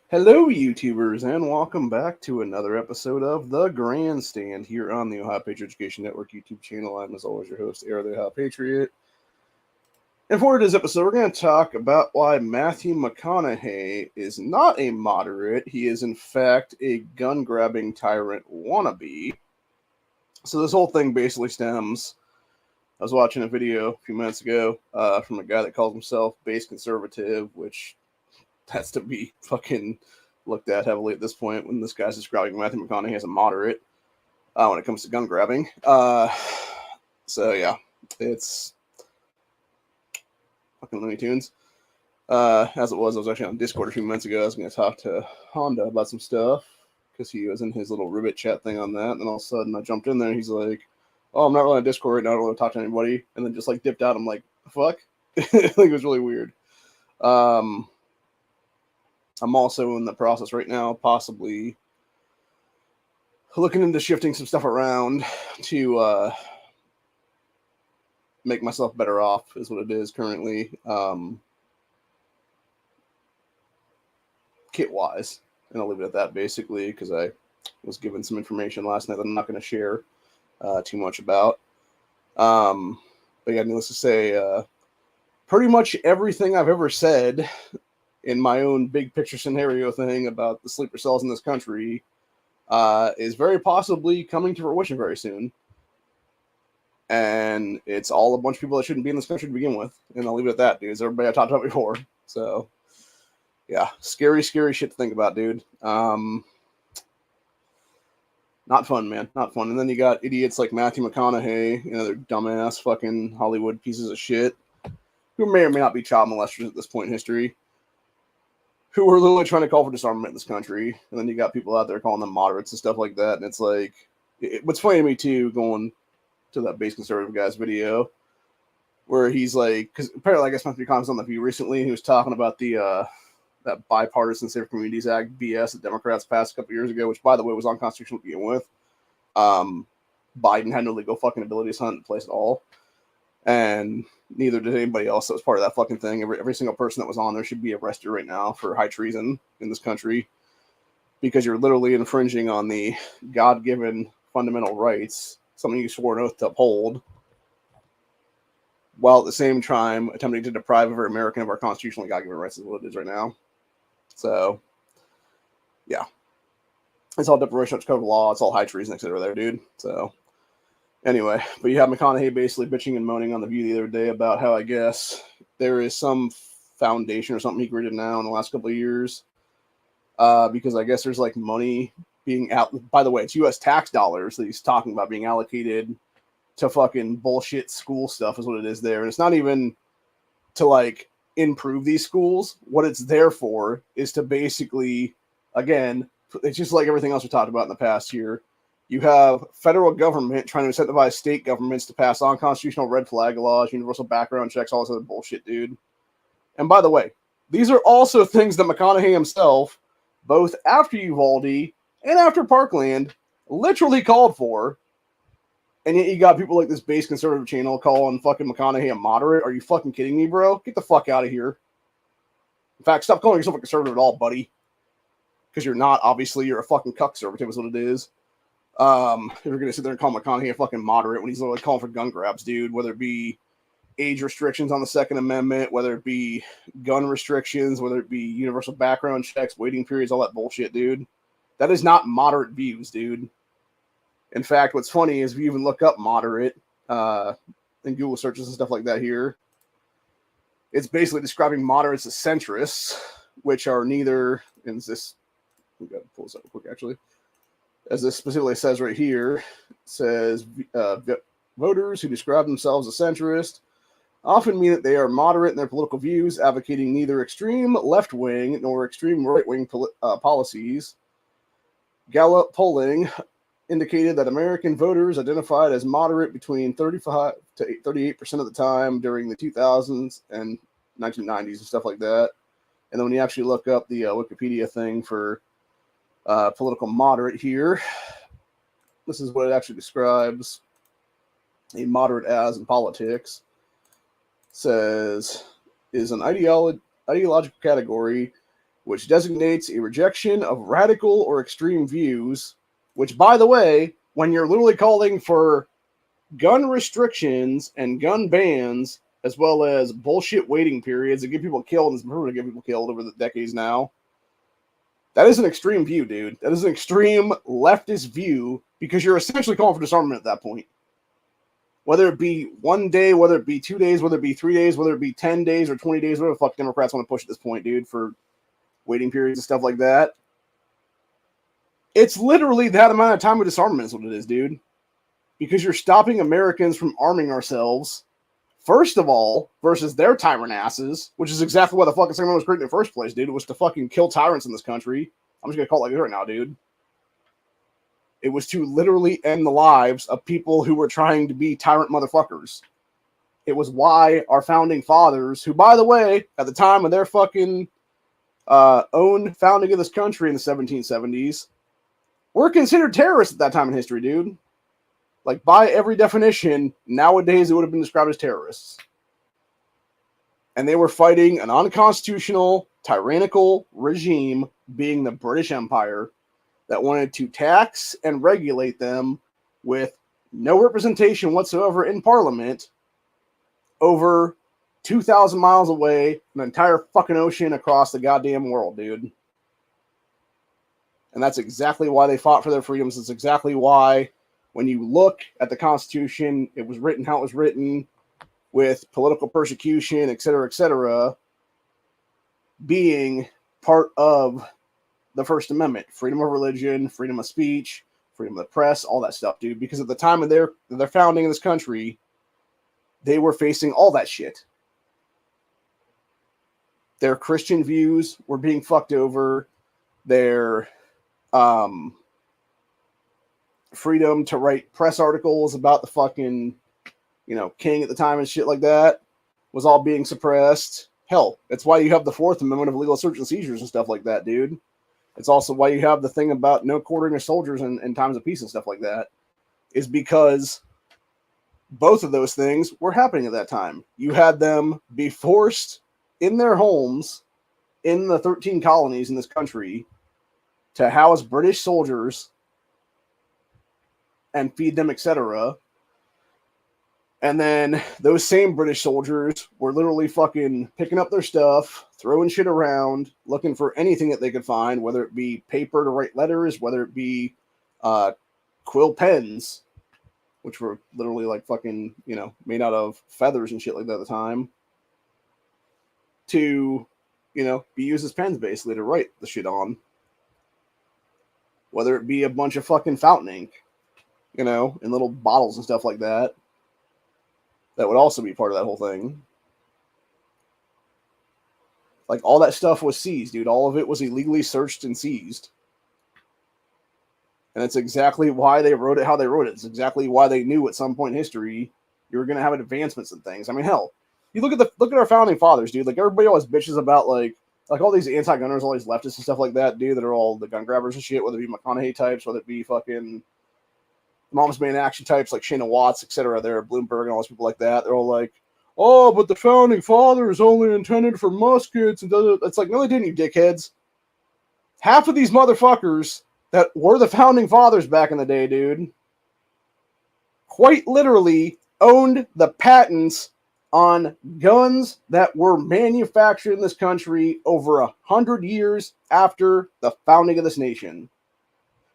Hello, YouTubers, and welcome back to another episode of The Grandstand here on the Ohio Patriot Education Network YouTube channel. I'm, as always, your host, Air the Ohio Patriot. And for today's episode, we're going to talk about why Matthew McConaughey is not a moderate. He is, in fact, a gun-grabbing tyrant wannabe. So this whole thing basically stems... I was watching a video a few minutes ago from a guy that calls himself base conservative, which has to be fucking looked at heavily at this point when this guy's describing Matthew McConaughey as a moderate when it comes to gun grabbing. So yeah, it's fucking Looney Tunes. As it was, I was actually on Discord a few minutes ago. I was going to talk to Honda about some stuff because he was in his little ribbit chat thing on that. And then all of a sudden I jumped in there and he's like, "Oh, I'm not really on Discord right now. I don't want to talk to anybody." And then just like dipped out. I'm like, "Fuck." Like, it was really weird. I'm also in the process right now, possibly looking into shifting some stuff around to make myself better off, is what it is currently, kit-wise. And I'll leave it at that, basically, because I was given some information last night that I'm not going to share too much about. But yeah, needless to say, pretty much everything I've ever said in my own big picture scenario thing about the sleeper cells in this country is very possibly coming to fruition very soon. And it's all a bunch of people that shouldn't be in this country to begin with. And I'll leave it at that, dudes. Everybody I talked about before. So, yeah, scary, scary shit to think about, dude. Not fun, man. Not fun. And then you got idiots like Matthew McConaughey, they're dumbass fucking Hollywood pieces of shit, who may or may not be child molesters at this point in history, who are literally trying to call for disarmament in this country. And then you got people out there calling them moderates and stuff like that. And it's like, what's funny to me too, going to that base conservative guy's video, where he's like, because apparently I guess Matthew McConaughey was on The View recently, and he was talking about the that Bipartisan Safer Communities Act BS that Democrats passed a couple years ago, which, by the way, was unconstitutional to begin with. Biden had no legal fucking abilities to hunt in place at all. And neither did anybody else that was part of that fucking thing. Every single person that was on there should be arrested right now for high treason in this country, because you're literally infringing on the God-given fundamental rights, something you swore an oath to uphold, while at the same time attempting to deprive every American of our constitutionally God-given rights, is what it is right now. So, yeah. It's all deprivation of code of law. It's all high treason, etc. there, dude. So, anyway, but you have McConaughey basically bitching and moaning on The View the other day about how, I guess, there is some foundation or something he created now in the last couple of years, because I guess there's like money being out. By the way, it's U.S. tax dollars that he's talking about being allocated to fucking bullshit school stuff, is what it is there. And it's not even to like improve these schools. What it's there for is to basically, again, it's just like everything else we talked about in the past here. You have federal government trying to incentivize state governments to pass unconstitutional red flag laws, universal background checks, all this other bullshit, dude. And by the way, these are also things that McConaughey himself, both after Uvalde and after Parkland, literally called for. And yet you got people like this base conservative channel calling fucking McConaughey a moderate. Are you fucking kidding me, bro? Get the fuck out of here. In fact, stop calling yourself a conservative at all, buddy. Because you're not, obviously. You're a fucking cuck conservative is what it is. If you're going to sit there and call McConaughey a fucking moderate when he's literally calling for gun grabs, dude, whether it be age restrictions on the Second Amendment, whether it be gun restrictions, whether it be universal background checks, waiting periods, all that bullshit, dude. That is not moderate views, dude. In fact, what's funny is if you even look up moderate in Google searches and stuff like that here, it's basically describing moderates as centrists, which are neither, and this, we got to pull this up real quick actually, as this specifically says right here, it says voters who describe themselves as centrist often mean that they are moderate in their political views, advocating neither extreme left-wing nor extreme right-wing policies. Gallup polling indicated that American voters identified as moderate between 35 to 38% of the time during the 2000s and 1990s and stuff like that. And then when you actually look up the Wikipedia thing for political moderate here, this is what it actually describes a moderate as in politics. It says, is an ideological category which designates a rejection of radical or extreme views, which, by the way, when you're literally calling for gun restrictions and gun bans, as well as bullshit waiting periods that get people killed and proven to get people killed over the decades now, that is an extreme view, dude. That is an extreme leftist view because you're essentially calling for disarmament at that point. Whether it be 1 day, whether it be 2 days, whether it be 3 days, whether it be 10 days or 20 days, whatever the fuck Democrats want to push at this point, dude, for waiting periods and stuff like that. It's literally that amount of time of disarmament is what it is, dude. Because you're stopping Americans from arming ourselves, first of all, versus their tyrant asses, which is exactly why the fucking Second Amendment was created in the first place, dude. It was to fucking kill tyrants in this country. I'm just going to call it like this right now, dude. It was to literally end the lives of people who were trying to be tyrant motherfuckers. It was why our founding fathers, who, by the way, at the time of their fucking own founding of this country in the 1770s, were considered terrorists at that time in history, dude. Like, by every definition, nowadays it would have been described as terrorists. And they were fighting an unconstitutional, tyrannical regime, being the British Empire, that wanted to tax and regulate them with no representation whatsoever in Parliament over 2,000 miles away, an entire fucking ocean across the goddamn world, dude. And that's exactly why they fought for their freedoms. It's exactly why, when you look at the Constitution, it was written how it was written, with political persecution, etc., being part of the First Amendment. Freedom of religion, freedom of speech, freedom of the press, all that stuff, dude. Because at the time of their founding in this country, they were facing all that shit. Their Christian views were being fucked over. Their freedom to write press articles about the fucking, king at the time and shit like that was all being suppressed. Hell, that's why you have the Fourth Amendment of illegal search and seizures and stuff like that, dude. It's also why you have the thing about no quartering of soldiers in times of peace and stuff like that, is because both of those things were happening at that time. You had them be forced in their homes in the 13 colonies in this country to house British soldiers and feed them, etc. And then those same British soldiers were literally fucking picking up their stuff, throwing shit around, looking for anything that they could find, whether it be paper to write letters, whether it be quill pens, which were literally like fucking, made out of feathers and shit like that at the time, to, be used as pens basically to write the shit on. Whether it be a bunch of fucking fountain ink, in little bottles and stuff like that. That would also be part of that whole thing. Like, all that stuff was seized, dude. All of it was illegally searched and seized. And it's exactly why they wrote it how they wrote it. It's exactly why they knew at some point in history you were going to have advancements and things. I mean, hell, you look at our founding fathers, dude. Like, everybody always bitches about, like all these anti-gunners, all these leftists and stuff like that, dude, that are all the gun grabbers and shit, whether it be McConaughey types, whether it be fucking Mom's Man action types like Shana Watts, etc. There, Bloomberg and all those people like that. They're all like, oh, but the founding fathers only intended for muskets. And it's like, no, they didn't, you dickheads. Half of these motherfuckers that were the founding fathers back in the day, dude, quite literally owned the patents on guns that were manufactured in this country over 100 years after the founding of this nation.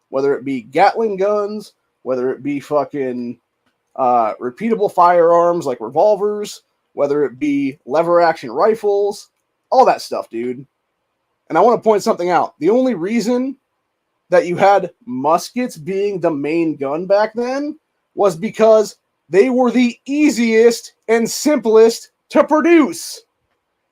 Whether it be Gatling guns, whether it be fucking repeatable firearms like revolvers, whether it be lever action rifles, all that stuff, dude. And I want to point something out. The only reason that you had muskets being the main gun back then was because they were the easiest and simplest to produce.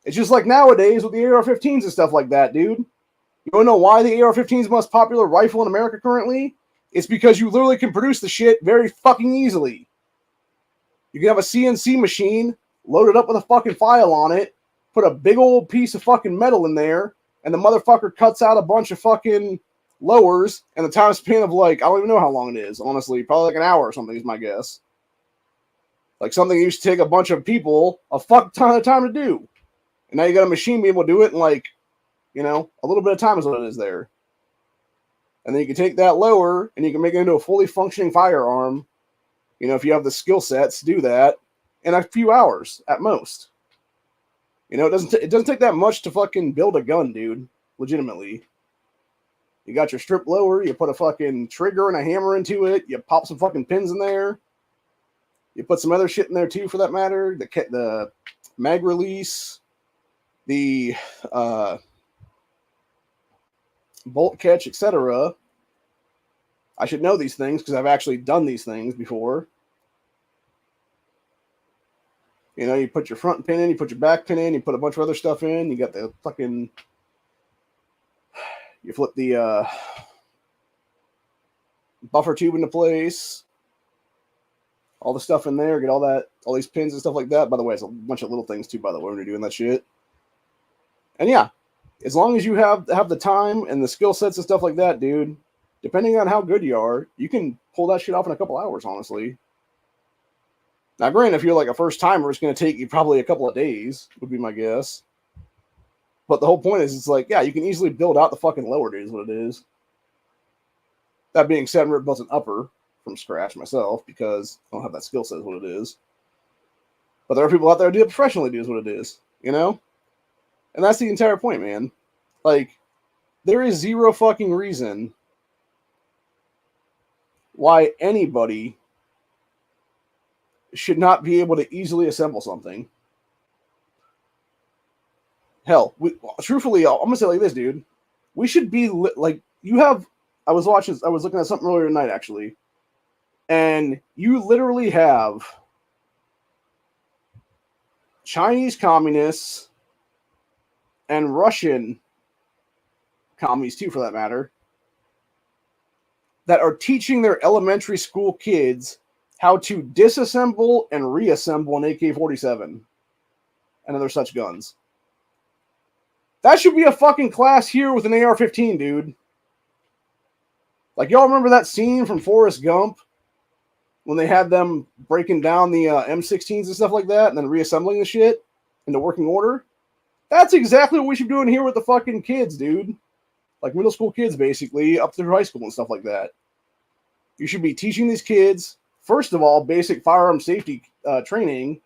It's just like nowadays with the AR-15s and stuff like that, dude. You don't know why the AR-15 is the most popular rifle in America currently? It's because you literally can produce the shit very fucking easily. You can have a CNC machine, load it up with a fucking file on it, put a big old piece of fucking metal in there, and the motherfucker cuts out a bunch of fucking lowers, and the time span of, like, I don't even know how long it is, honestly. Probably like an hour or something is my guess. Like, something used to take a bunch of people a fuck ton of time to do. And now you got a machine being able to do it in, like, You know, a little bit of time is what it is there. And then you can take that lower and you can make it into a fully functioning firearm. You know, if you have the skill sets to do that in a few hours at most. You know, it doesn't take that much to fucking build a gun, dude. Legitimately. You got your strip lower, you put a fucking trigger and a hammer into it, you pop some fucking pins in there. You put some other shit in there too, for that matter. The mag release, the bolt catch, etc. I should know these things because I've actually done these things before. You know, you put your front pin in, you put your back pin in, you put a bunch of other stuff in. You got the fucking... You flip the buffer tube into place. All the stuff in there, get all these pins and stuff like that. By the way, it's a bunch of little things too, by the way, when you're doing that shit. And yeah, as long as you have the time and the skill sets and stuff like that, dude, depending on how good you are, you can pull that shit off in a couple hours, honestly. Now, granted, if you're like a first timer, it's going to take you probably a couple of days, would be my guess. But the whole point is, it's like, yeah, you can easily build out the fucking lower, dude, is what it is. That being said, I've built an upper from scratch myself because I don't have that skill set, is what it is. But there are people out there who do it professionally, dude, is what it is, you know? And that's the entire point, man. Like, there is zero fucking reason why anybody should not be able to easily assemble something. Hell, truthfully, I'm gonna say like this, dude. We should be like, I was looking at something earlier tonight, actually, and you literally have Chinese communists and Russian commies too, for that matter, that are teaching their elementary school kids how to disassemble and reassemble an AK-47 and other such guns. That should be a fucking class here with an AR-15, dude. Like, y'all remember that scene from Forrest Gump when they had them breaking down the M16s and stuff like that and then reassembling the shit into working order? That's exactly what we should be doing here with the fucking kids, dude. Like middle school kids, basically, up through high school and stuff like that. You should be teaching these kids, first of all, basic firearm safety training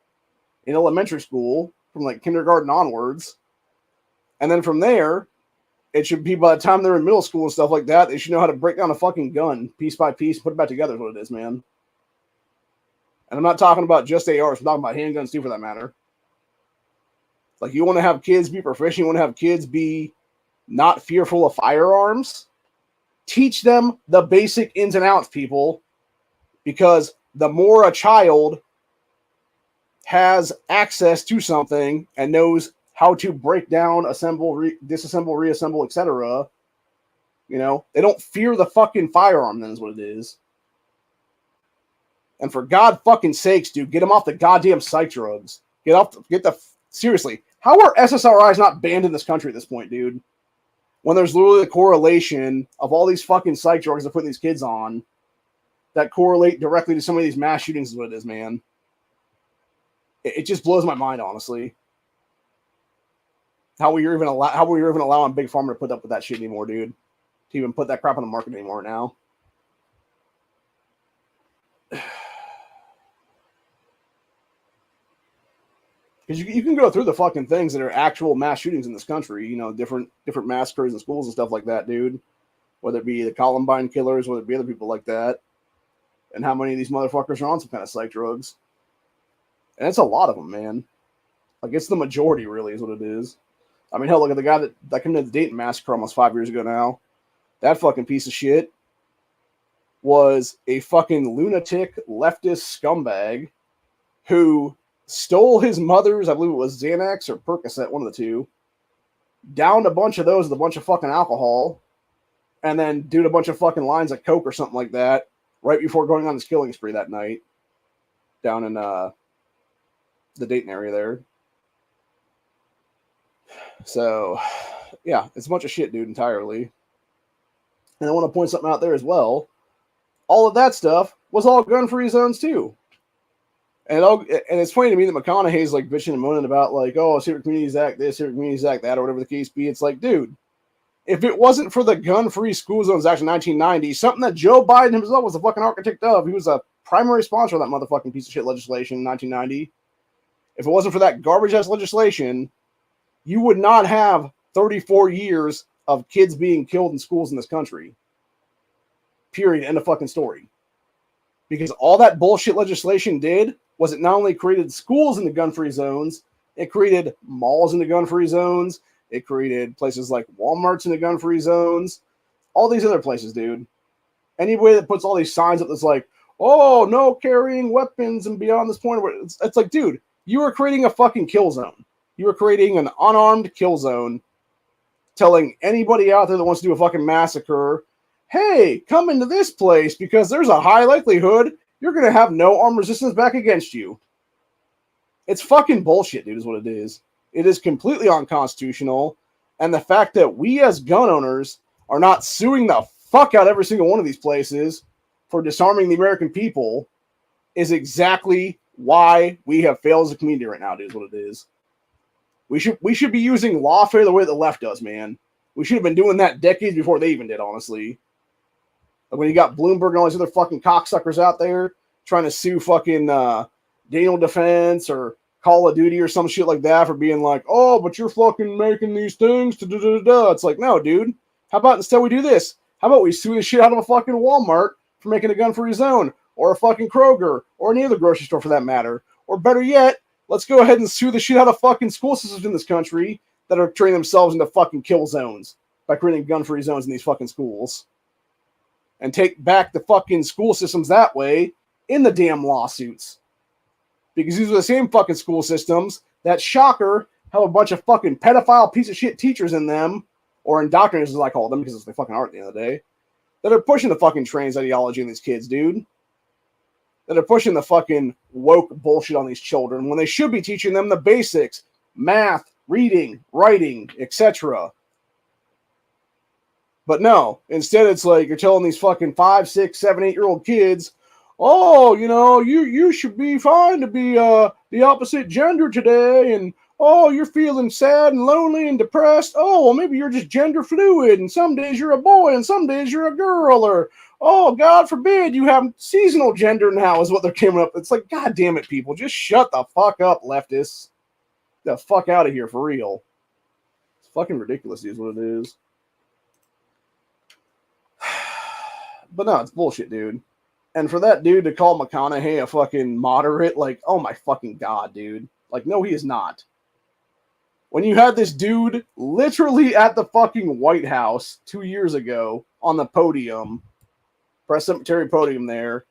in elementary school from like kindergarten onwards. And then from there, it should be by the time they're in middle school and stuff like that, they should know how to break down a fucking gun piece by piece, put it back together is what it is, man. And I'm not talking about just ARs, I'm talking about handguns too, for that matter. Like, you want to have kids be proficient, you want to have kids be not fearful of firearms, teach them the basic ins and outs, people, because the more a child has access to something and knows how to break down, assemble, disassemble, reassemble, etc., you know, they don't fear the fucking firearm, then is what it is. And for God fucking sakes, dude, get them off the goddamn psych drugs. Seriously, how are SSRIs not banned in this country at this point, dude? When there's literally a correlation of all these fucking psych drugs they're putting these kids on that correlate directly to some of these mass shootings is what it is, man. It just blows my mind, honestly. How we're even allowing Big Pharma to put up with that shit anymore, dude. To even put that crap on the market anymore now. Because you can go through the fucking things that are actual mass shootings in this country, you know, different massacres in schools and stuff like that, dude. Whether it be the Columbine killers, whether it be other people like that. And how many of these motherfuckers are on some kind of psych drugs. And it's a lot of them, man. Like, it's the majority, really, is what it is. I mean, hell, look at the guy that committed the Dayton massacre almost 5 years ago now. That fucking piece of shit was a fucking lunatic leftist scumbag who stole his mother's, I believe it was Xanax or Percocet, one of the two, downed a bunch of those with a bunch of fucking alcohol, and then did a bunch of fucking lines of coke or something like that right before going on his killing spree that night down in the Dayton area there. So, yeah, it's a bunch of shit, dude, entirely. And I want to point something out there as well. All of that stuff was all gun-free zones, too. And it's funny to me that McConaughey's like bitching and moaning about like, oh, Secret Communities Act this, Secret Communities Act that, or whatever the case be. It's like, dude, if it wasn't for the Gun-Free School Zones Act in 1990, something that Joe Biden himself was the fucking architect of, he was a primary sponsor of that motherfucking piece of shit legislation in 1990. If it wasn't for that garbage-ass legislation, you would not have 34 years of kids being killed in schools in this country. Period. End of fucking story. Because all that bullshit legislation did was it not only created schools in the gun-free zones, it created malls in the gun-free zones, it created places like Walmarts in the gun-free zones, all these other places, dude. Anybody that puts all these signs up that's like, oh, no carrying weapons and beyond this point, it's like, dude, you are creating a fucking kill zone. You are creating an unarmed kill zone, telling anybody out there that wants to do a fucking massacre, hey, come into this place because there's a high likelihood you're going to have no armed resistance back against you. It's fucking bullshit, dude, is what it is. It is completely unconstitutional. And the fact that we as gun owners are not suing the fuck out every single one of these places for disarming the American people is exactly why we have failed as a community right now, dude, is what it is. We should be using lawfare the way the left does, man. We should have been doing that decades before they even did, honestly. Like when you got Bloomberg and all these other fucking cocksuckers out there trying to sue fucking Daniel Defense or Call of Duty or some shit like that for being like, oh, but you're fucking making these things. Da-da-da-da. It's like, no, dude. How about instead we do this? How about we sue the shit out of a fucking Walmart for making a gun-free zone, or a fucking Kroger, or any other grocery store for that matter? Or better yet, let's go ahead and sue the shit out of fucking school systems in this country that are turning themselves into fucking kill zones by creating gun-free zones in these fucking schools. And take back the fucking school systems that way in the damn lawsuits. Because these are the same fucking school systems that, shocker, have a bunch of fucking pedophile piece of shit teachers in them, or indoctrinators as I call them, because they fucking are at the end of the day, that are pushing the fucking trans ideology in these kids, dude. That are pushing the fucking woke bullshit on these children when they should be teaching them the basics, math, reading, writing, etc. But no, instead it's like you're telling these fucking 5, 6, 7, 8-year-old kids, oh, you know, you should be fine to be the opposite gender today, and oh, you're feeling sad and lonely and depressed. Oh, well, maybe you're just gender fluid, and some days you're a boy and some days you're a girl, or oh, God forbid you have seasonal gender now is what they're coming up. It's like, God damn it, people, just shut the fuck up, leftists. Get the fuck out of here for real. It's fucking ridiculous, is what it is. But no, it's bullshit, dude. And for that dude to call McConaughey a fucking moderate, like, oh my fucking God, dude. Like, no, he is not. When you had this dude literally at the fucking White House 2 years ago on the podium, press secretary podium there,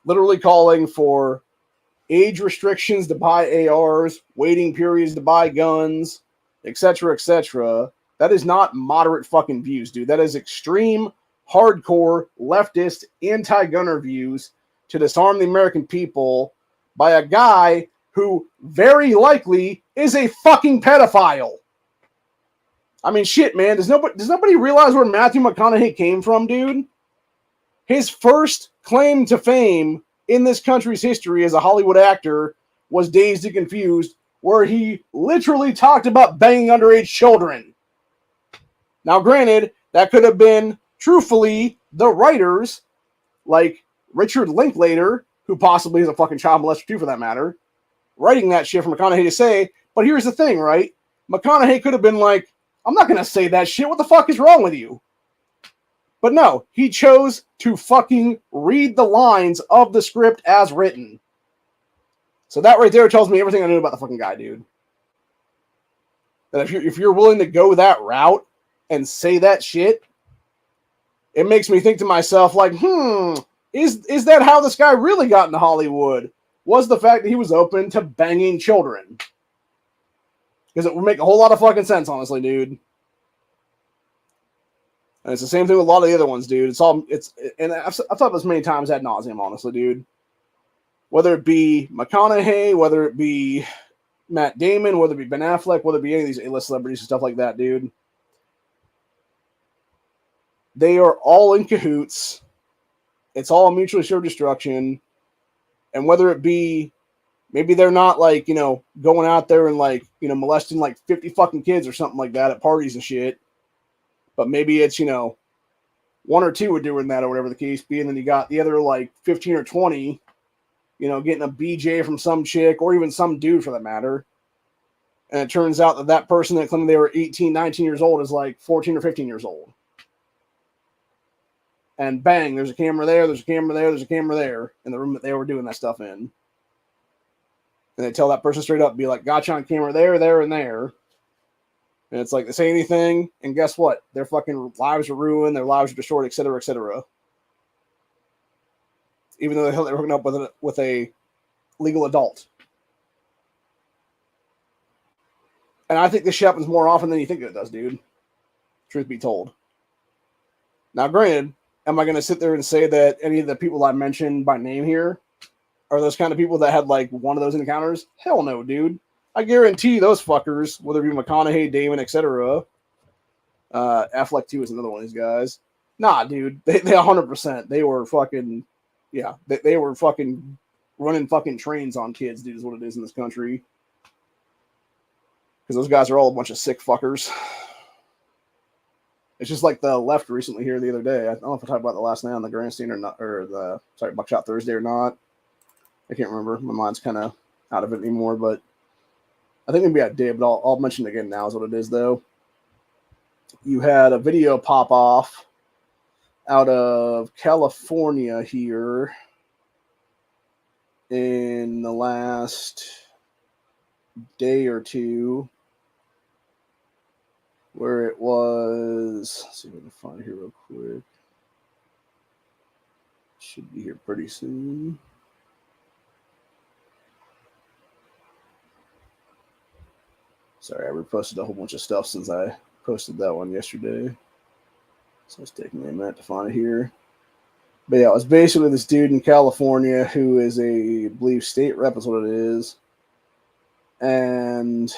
literally calling for age restrictions to buy ARs, waiting periods to buy guns, etc., etc., that is not moderate fucking views, dude. That is extreme, hardcore, leftist, anti-gunner views to disarm the American people by a guy who very likely is a fucking pedophile. I mean, shit, man. Does nobody realize where Matthew McConaughey came from, dude? His first claim to fame in this country's history as a Hollywood actor was Dazed and Confused, where he literally talked about banging underage children. Now, granted, that could have been, truthfully, the writers, like Richard Linklater, who possibly is a fucking child molester too, for that matter, writing that shit for McConaughey to say. But here's the thing, right? McConaughey could have been like, I'm not going to say that shit. What the fuck is wrong with you? But no, he chose to fucking read the lines of the script as written. So that right there tells me everything I knew about the fucking guy, dude. That if you're willing to go that route and say that shit, it makes me think to myself, like, is that how this guy really got into Hollywood? Was the fact that he was open to banging children? Because it would make a whole lot of fucking sense, honestly, dude. And it's the same thing with a lot of the other ones, dude. And I've thought this many times ad nauseum, honestly, dude. Whether it be McConaughey, whether it be Matt Damon, whether it be Ben Affleck, whether it be any of these A-list celebrities and stuff like that, dude. They are all in cahoots. It's all mutually assured destruction. And whether it be Maybe they're not like, going out there and like, molesting like 50 fucking kids or something like that at parties and shit. But maybe it's, one or two are doing that or whatever the case be. And then you got the other like 15 or 20, getting a BJ from some chick or even some dude for that matter. And it turns out that person that claimed they were 18, 19 years old is like 14 or 15 years old. And bang, there's a camera there, there's a camera there, there's a camera there in the room that they were doing that stuff in. And they tell that person straight up, be like, got you on camera there, there, and there. And it's like, they say anything, and guess what? Their fucking lives are ruined, their lives are destroyed, etc., etc. Even though they're hooking up with a legal adult. And I think this shit happens more often than you think it does, dude. Truth be told. Now, granted, am I going to sit there and say that any of the people I mentioned by name here are those kind of people that had like one of those encounters? Hell no, dude. I guarantee those fuckers, whether it be McConaughey, Damon, etc. Affleck too is another one of these guys. Nah, dude. They 100%. They were fucking, yeah. They were fucking running fucking trains on kids, dude, is what it is in this country. Because those guys are all a bunch of sick fuckers. It's just like the left recently here the other day. I don't know if I talked about the last night on the Grandstand or not, or Buckshot Thursday or not. I can't remember. My mind's kind of out of it anymore, but I think maybe I did, but I'll mention it again now is what it is, though. You had a video pop off out of California here in the last day or two where it was, let's see if I can find it here real quick. Should be here pretty soon. Sorry, I reposted a whole bunch of stuff since I posted that one yesterday. So it's taking me a minute to find it here. But yeah, it was basically this dude in California who is I believe, state rep is what it is. And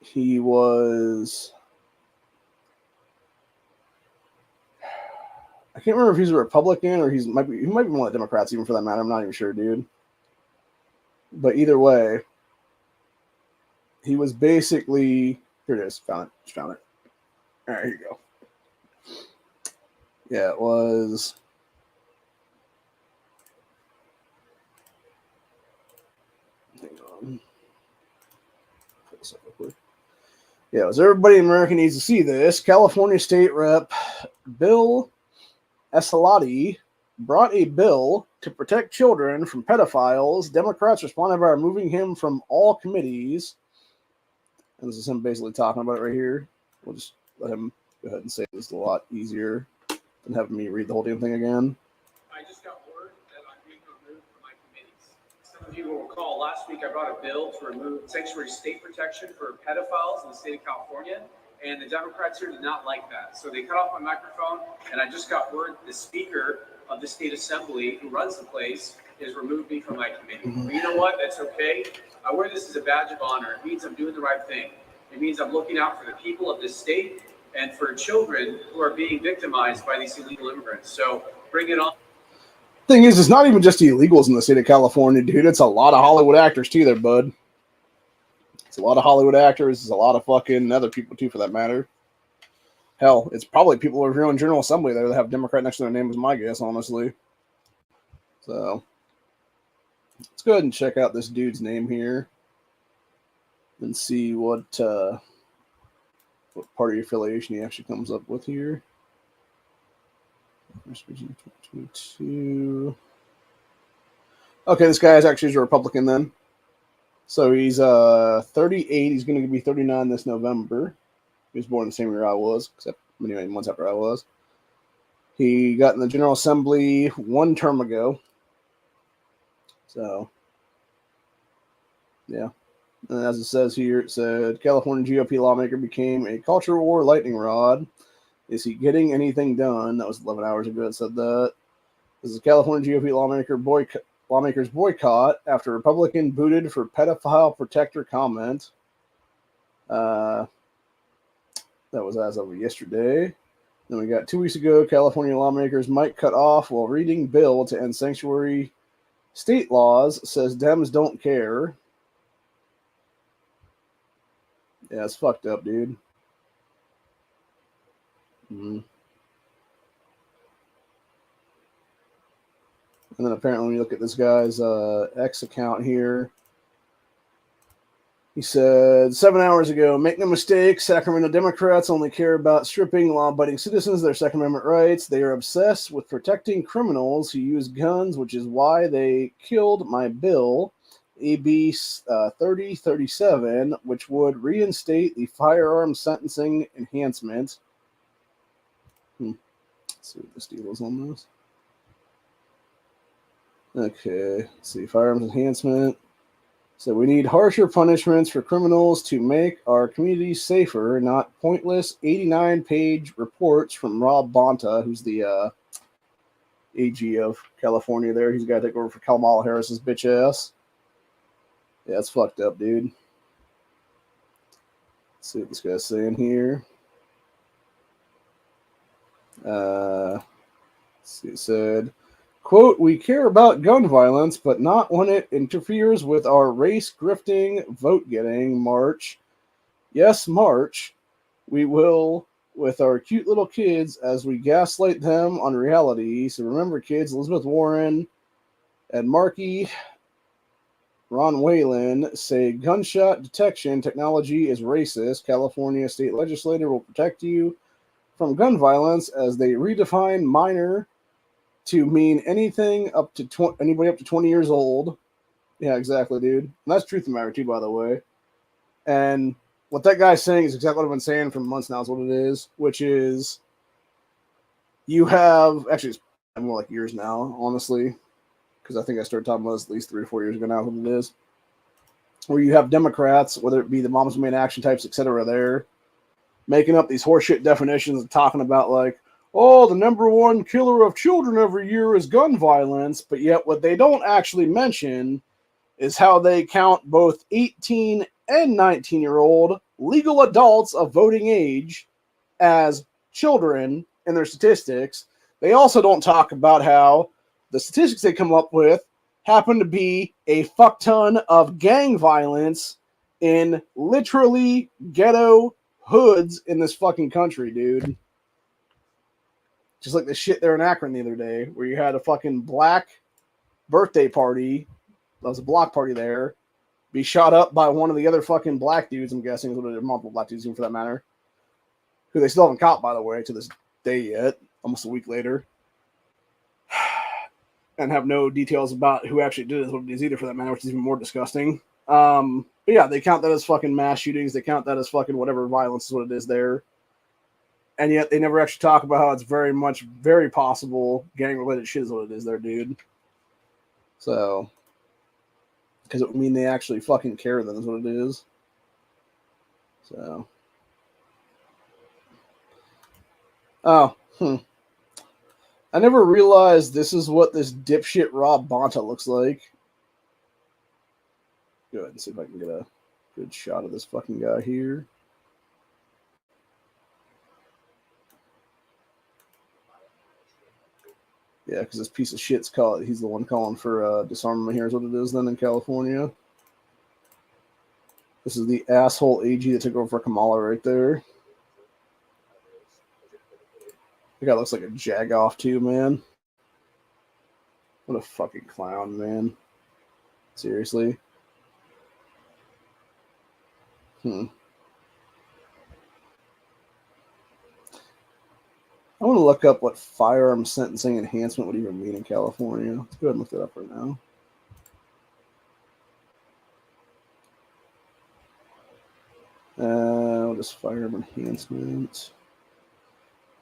he was, I can't remember if he's a Republican or he might be one of the Democrats even for that matter. I'm not even sure, dude. But either way, he was basically, here it is, found it. All right, here you go. Yeah, it was, hang on. Put this up real quick. Yeah, as everybody in America needs to see this, California State Rep Bill Esalati brought a bill to protect children from pedophiles. Democrats responded by removing him from all committees. And this is him basically talking about it right here. We'll just let him go ahead and say this a lot easier than having me read the whole damn thing again. I just got word that I'm being removed from my committees. Some of you will recall last week I brought a bill to remove sanctuary state protection for pedophiles in the state of California, and the Democrats here did not like that. So they cut off my microphone, and I just got word the speaker of the state assembly who runs the place has removed me from my committee. But you know what? That's okay. I wear this as a badge of honor. It means I'm doing the right thing. It means I'm looking out for the people of this state and for children who are being victimized by these illegal immigrants. So bring it on. Thing is, it's not even just the illegals in the state of California, dude. It's a lot of Hollywood actors too there, bud. It's a lot of Hollywood actors. It's a lot of fucking other people too, for that matter. Hell, it's probably people over here on General Assembly there that have Democrat next to their name, is my guess, honestly. So let's go ahead and check out this dude's name here and see what party affiliation he actually comes up with here. Okay, this guy is actually a Republican then. So he's 38. He's going to be 39 this November. He was born the same year I was, except many months after I was. He got in the General Assembly one term ago. So, yeah. And as it says here, it said, California GOP lawmaker became a culture war lightning rod. Is he getting anything done? That was 11 hours ago it said that. This is a California GOP lawmakers boycott after Republican booted for pedophile protector comment. That was as of yesterday. Then we got 2 weeks ago, California lawmakers might cut off while reading bill to end sanctuary state laws, says Dems don't care. Yeah, it's fucked up, dude. Mm-hmm. And then apparently when you look at this guy's X account here, he said 7 hours ago, make no mistake, Sacramento Democrats only care about stripping law-abiding citizens their Second Amendment rights. They are obsessed with protecting criminals who use guns, which is why they killed my bill, AB 3037, which would reinstate the firearm sentencing enhancement. Let's see what this deal is on this. Okay, let's see, firearms enhancement. So we need harsher punishments for criminals to make our communities safer, not pointless 89-page reports from Rob Bonta, who's the AG of California there. He's got to take over for Kamala Harris's bitch ass. Yeah, it's fucked up, dude. Let's see what this guy's saying here. Let's see, it said, quote, we care about gun violence, but not when it interferes with our race-grifting, vote-getting march. Yes, march. We will with our cute little kids as we gaslight them on reality. So remember, kids, Elizabeth Warren and Markey Ron Whalen say gunshot detection technology is racist. California state legislator will protect you from gun violence as they redefine minor to mean anything up to anybody up to 20 years old. Yeah, exactly, dude. And that's truth of the matter, too, by the way. And what that guy's saying is exactly what I've been saying for months now is what it is, which is you have, actually, it's more like years now, honestly, because I think I started talking about this at least 3 or 4 years ago now, what it is, where you have Democrats, whether it be the Moms Who Made Action types, etc., there, making up these horseshit definitions and talking about, like, oh, the number one killer of children every year is gun violence, but yet what they don't actually mention is how they count both 18 and 19-year-old legal adults of voting age as children in their statistics. They also don't talk about how the statistics they come up with happen to be a fuck ton of gang violence in literally ghetto hoods in this fucking country, dude. Just like the shit there in Akron the other day, where you had a fucking black birthday party, that was a block party there, be shot up by one of the other fucking black dudes, I'm guessing, is what it is, multiple black dudes, even for that matter, who they still haven't caught, by the way, to this day yet, almost a week later, and have no details about who actually did it, what it is either, for that matter, which is even more disgusting. But yeah, they count that as fucking mass shootings, they count that as fucking whatever violence is what it is there. And yet they never actually talk about how it's very possible gang-related shit is what it is there, dude. So, because it would mean they actually fucking care, then is what it is. So. Oh, I never realized this is what this dipshit Rob Bonta looks like. Go ahead and see if I can get a good shot of this fucking guy here. Yeah, because this piece of shit's he's the one calling for disarmament here is what it is then in California. This is the asshole AG that took over for Kamala right there. The guy looks like a jagoff too, man. What a fucking clown, man. Seriously. I want to look up what firearm sentencing enhancement would even mean in California. Let's go ahead and look that up right now. What is firearm enhancement?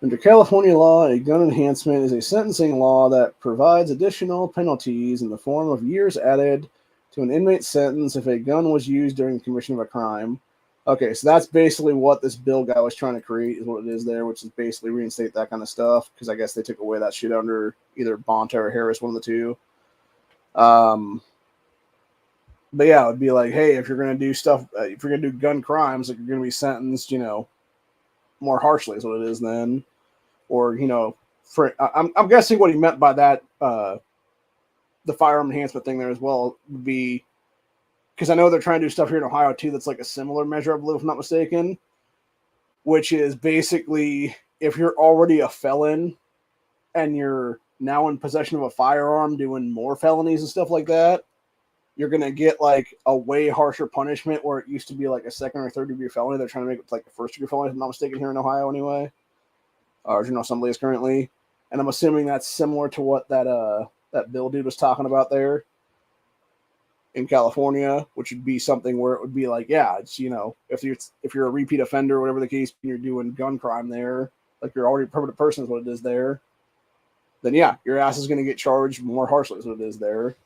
Under California law, a gun enhancement is a sentencing law that provides additional penalties in the form of years added to an inmate's sentence if a gun was used during the commission of a crime. Okay, so that's basically what this bill guy was trying to create, is what it is there, which is basically reinstate that kind of stuff, because I guess they took away that shit under either Bonta or Harris, one of the two. But yeah, it would be like, hey, if you're going to do stuff, if you're going to do gun crimes, like you're going to be sentenced, more harshly is what it is then. or I'm guessing what he meant by that, the firearm enhancement thing there as well would be, because I know they're trying to do stuff here in Ohio too that's like a similar measure, I believe, if I'm not mistaken, which is basically if you're already a felon and you're now in possession of a firearm doing more felonies and stuff like that, you're going to get like a way harsher punishment where it used to be like a second or third degree felony. They're trying to make it like a first degree felony, if I'm not mistaken, here in Ohio anyway. Or General Assembly is currently. And I'm assuming that's similar to what that bill dude was talking about there in California, which would be something where it would be like, yeah, it's, if you're a repeat offender or whatever the case, and you're doing gun crime there, like you're already a permanent person is what it is there, then yeah, your ass is going to get charged more harshly is what it is there.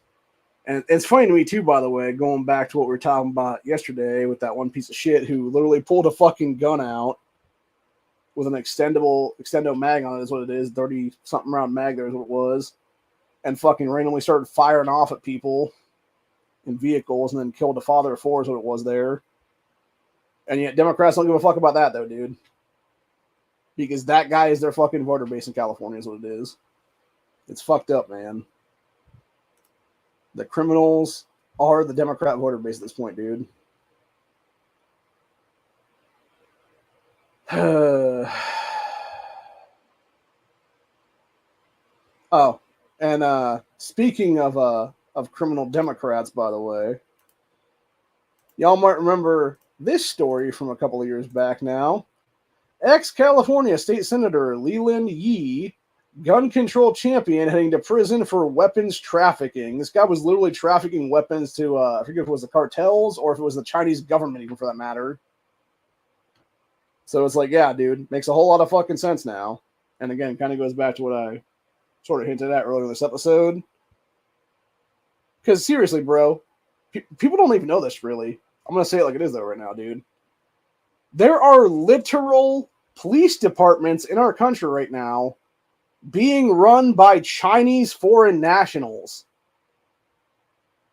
And it's funny to me too, by the way, going back to what we were talking about yesterday with that one piece of shit who literally pulled a fucking gun out with an extendo mag on it is what it is, 30-something round mag there is what it was, and fucking randomly started firing off at people in vehicles and then killed a father of four is what it was there. And yet Democrats don't give a fuck about that though, dude. Because that guy is their fucking voter base in California is what it is. It's fucked up, man. The criminals are the Democrat voter base at this point, dude. Oh, and speaking of criminal Democrats, by the way, y'all might remember this story from a couple of years back now. Ex-California State Senator Leland Yee, gun control champion, heading to prison for weapons trafficking. This guy was literally trafficking weapons to, I forget if it was the cartels or if it was the Chinese government, even for that matter. So it's like, yeah, dude, makes a whole lot of fucking sense now. And again, kind of goes back to what I sort of hinted at earlier in this episode. Because seriously, bro, people don't even know this, really. I'm going to say it like it is, though, right now, dude. There are literal police departments in our country right now being run by Chinese foreign nationals.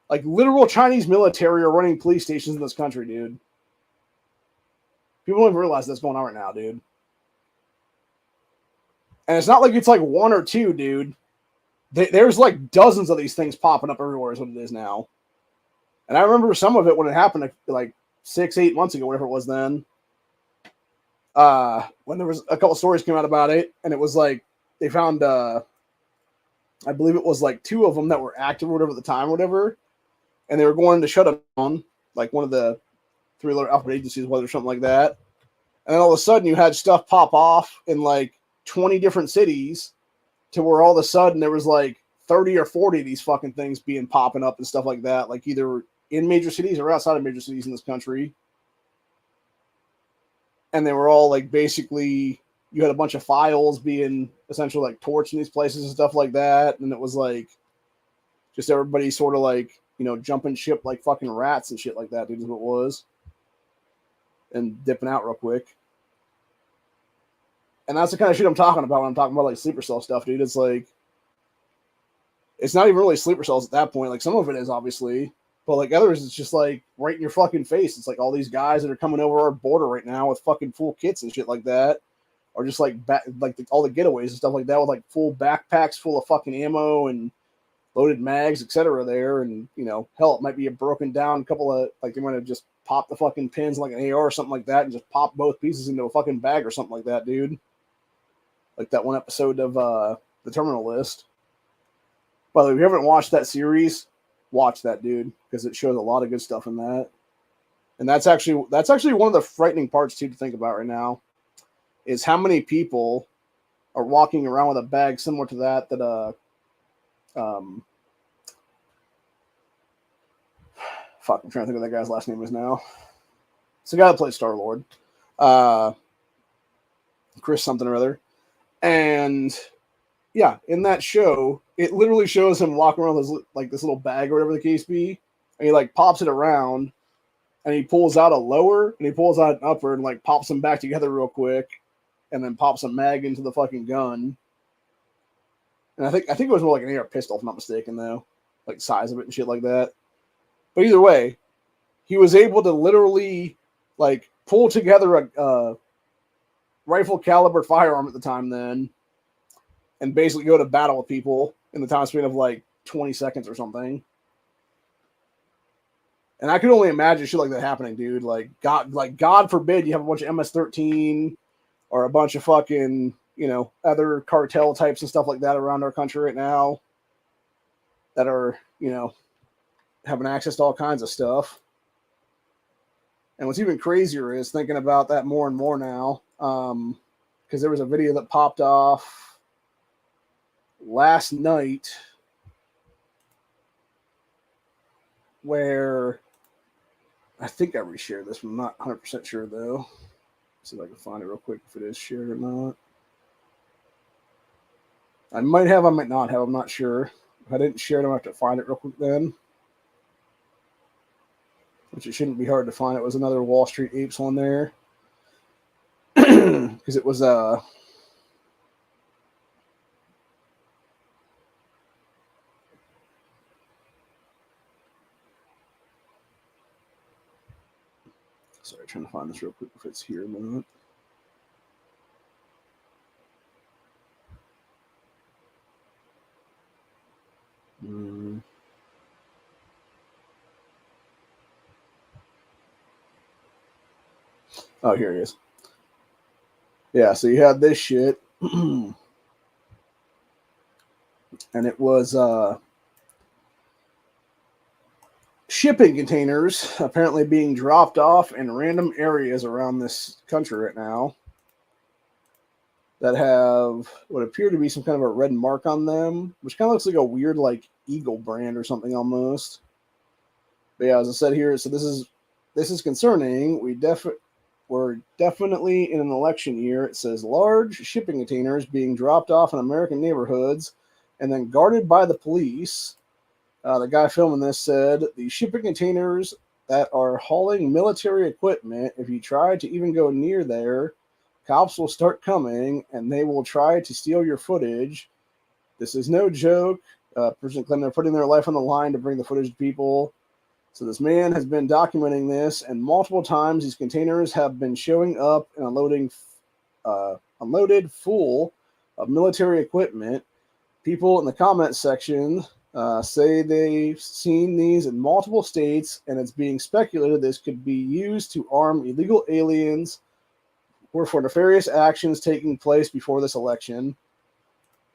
Like, literal Chinese military are running police stations in this country, dude. People don't even realize that's going on right now, dude. And it's not like it's like one or two, dude. There's like dozens of these things popping up everywhere is what it is now. And I remember some of it when it happened like 6-8 months ago, whatever it was then. When there was a couple stories came out about it, and it was like they found, I believe it was like 2 of them that were active or whatever at the time or whatever, and they were going to shut them down, like one of the 3-letter alphabet agencies, whether something like that. And then all of a sudden you had stuff pop off in like 20 different cities to where all of a sudden there was like 30 or 40 of these fucking things popping up and stuff like that, like either in major cities or outside of major cities in this country. And they were all like, basically, you had a bunch of files being essentially like torched in these places and stuff like that. And it was like, just everybody sort of like, jumping ship like fucking rats and shit like that, dude, is what it was. And dipping out real quick. And that's the kind of shit I'm talking about when I'm talking about like sleeper cell stuff, dude. It's like, it's not even really sleeper cells at that point. Like, some of it is obviously, but like others, it's just like right in your fucking face. It's like all these guys that are coming over our border right now with fucking full kits and shit like that, or just like all the getaways and stuff like that with like full backpacks full of fucking ammo and loaded mags, etc. there. And hell, it might be a broken down couple of, like, they might have just popped the fucking pins like an AR or something like that and just popped both pieces into a fucking bag or something like that, dude. Like that one episode of The Terminal List. By the way, if you haven't watched that series, watch that, dude, because it shows a lot of good stuff in that. And that's actually one of the frightening parts too to think about right now, is how many people are walking around with a bag similar to that fuck, I'm trying to think what that guy's last name is now. It's the guy that plays Star-Lord. Chris something or other. And yeah, in that show, it literally shows him walking around with this little bag or whatever the case be, and he like pops it around, and he pulls out a lower, and he pulls out an upper, and like pops them back together real quick, and then pops a mag into the fucking gun. And I think it was more like an AR pistol, if I'm not mistaken, though, like size of it and shit like that. But either way, he was able to literally like pull together a rifle caliber firearm at the time then, and basically go to battle with people in the time span of like 20 seconds or something. And I could only imagine shit like that happening, dude. Like God forbid you have a bunch of MS-13 or a bunch of fucking, other cartel types and stuff like that around our country right now that are, having access to all kinds of stuff. And what's even crazier is thinking about that more and more now, because there was a video that popped off last night where I think I reshared this. I'm not 100% sure, though. See if I can find it real quick if it is shared or not. I might have, I might not have. I'm not sure. If I didn't share it, I'm going to have to find it real quick then. Which it shouldn't be hard to find. It was another Wall Street Apes one there. Because it was sorry, trying to find this real quick if it's here or not. Oh, here it is. Yeah, so you had this shit. And it was shipping containers apparently being dropped off in random areas around this country right now that have what appear to be some kind of a red mark on them, which kind of looks like a weird like eagle brand or something almost. But yeah, as I said here, so this is concerning. We're definitely in an election year. It says large shipping containers being dropped off in American neighborhoods and then guarded by the police. The guy filming this said the shipping containers that are hauling military equipment, if you try to even go near there, cops will start coming and they will try to steal your footage. This is no joke. Person claiming they're putting their life on the line to bring the footage to people. So this man has been documenting this, and multiple times these containers have been showing up and unloaded full of military equipment. People in the comment section say they've seen these in multiple states, and it's being speculated this could be used to arm illegal aliens or for nefarious actions taking place before this election.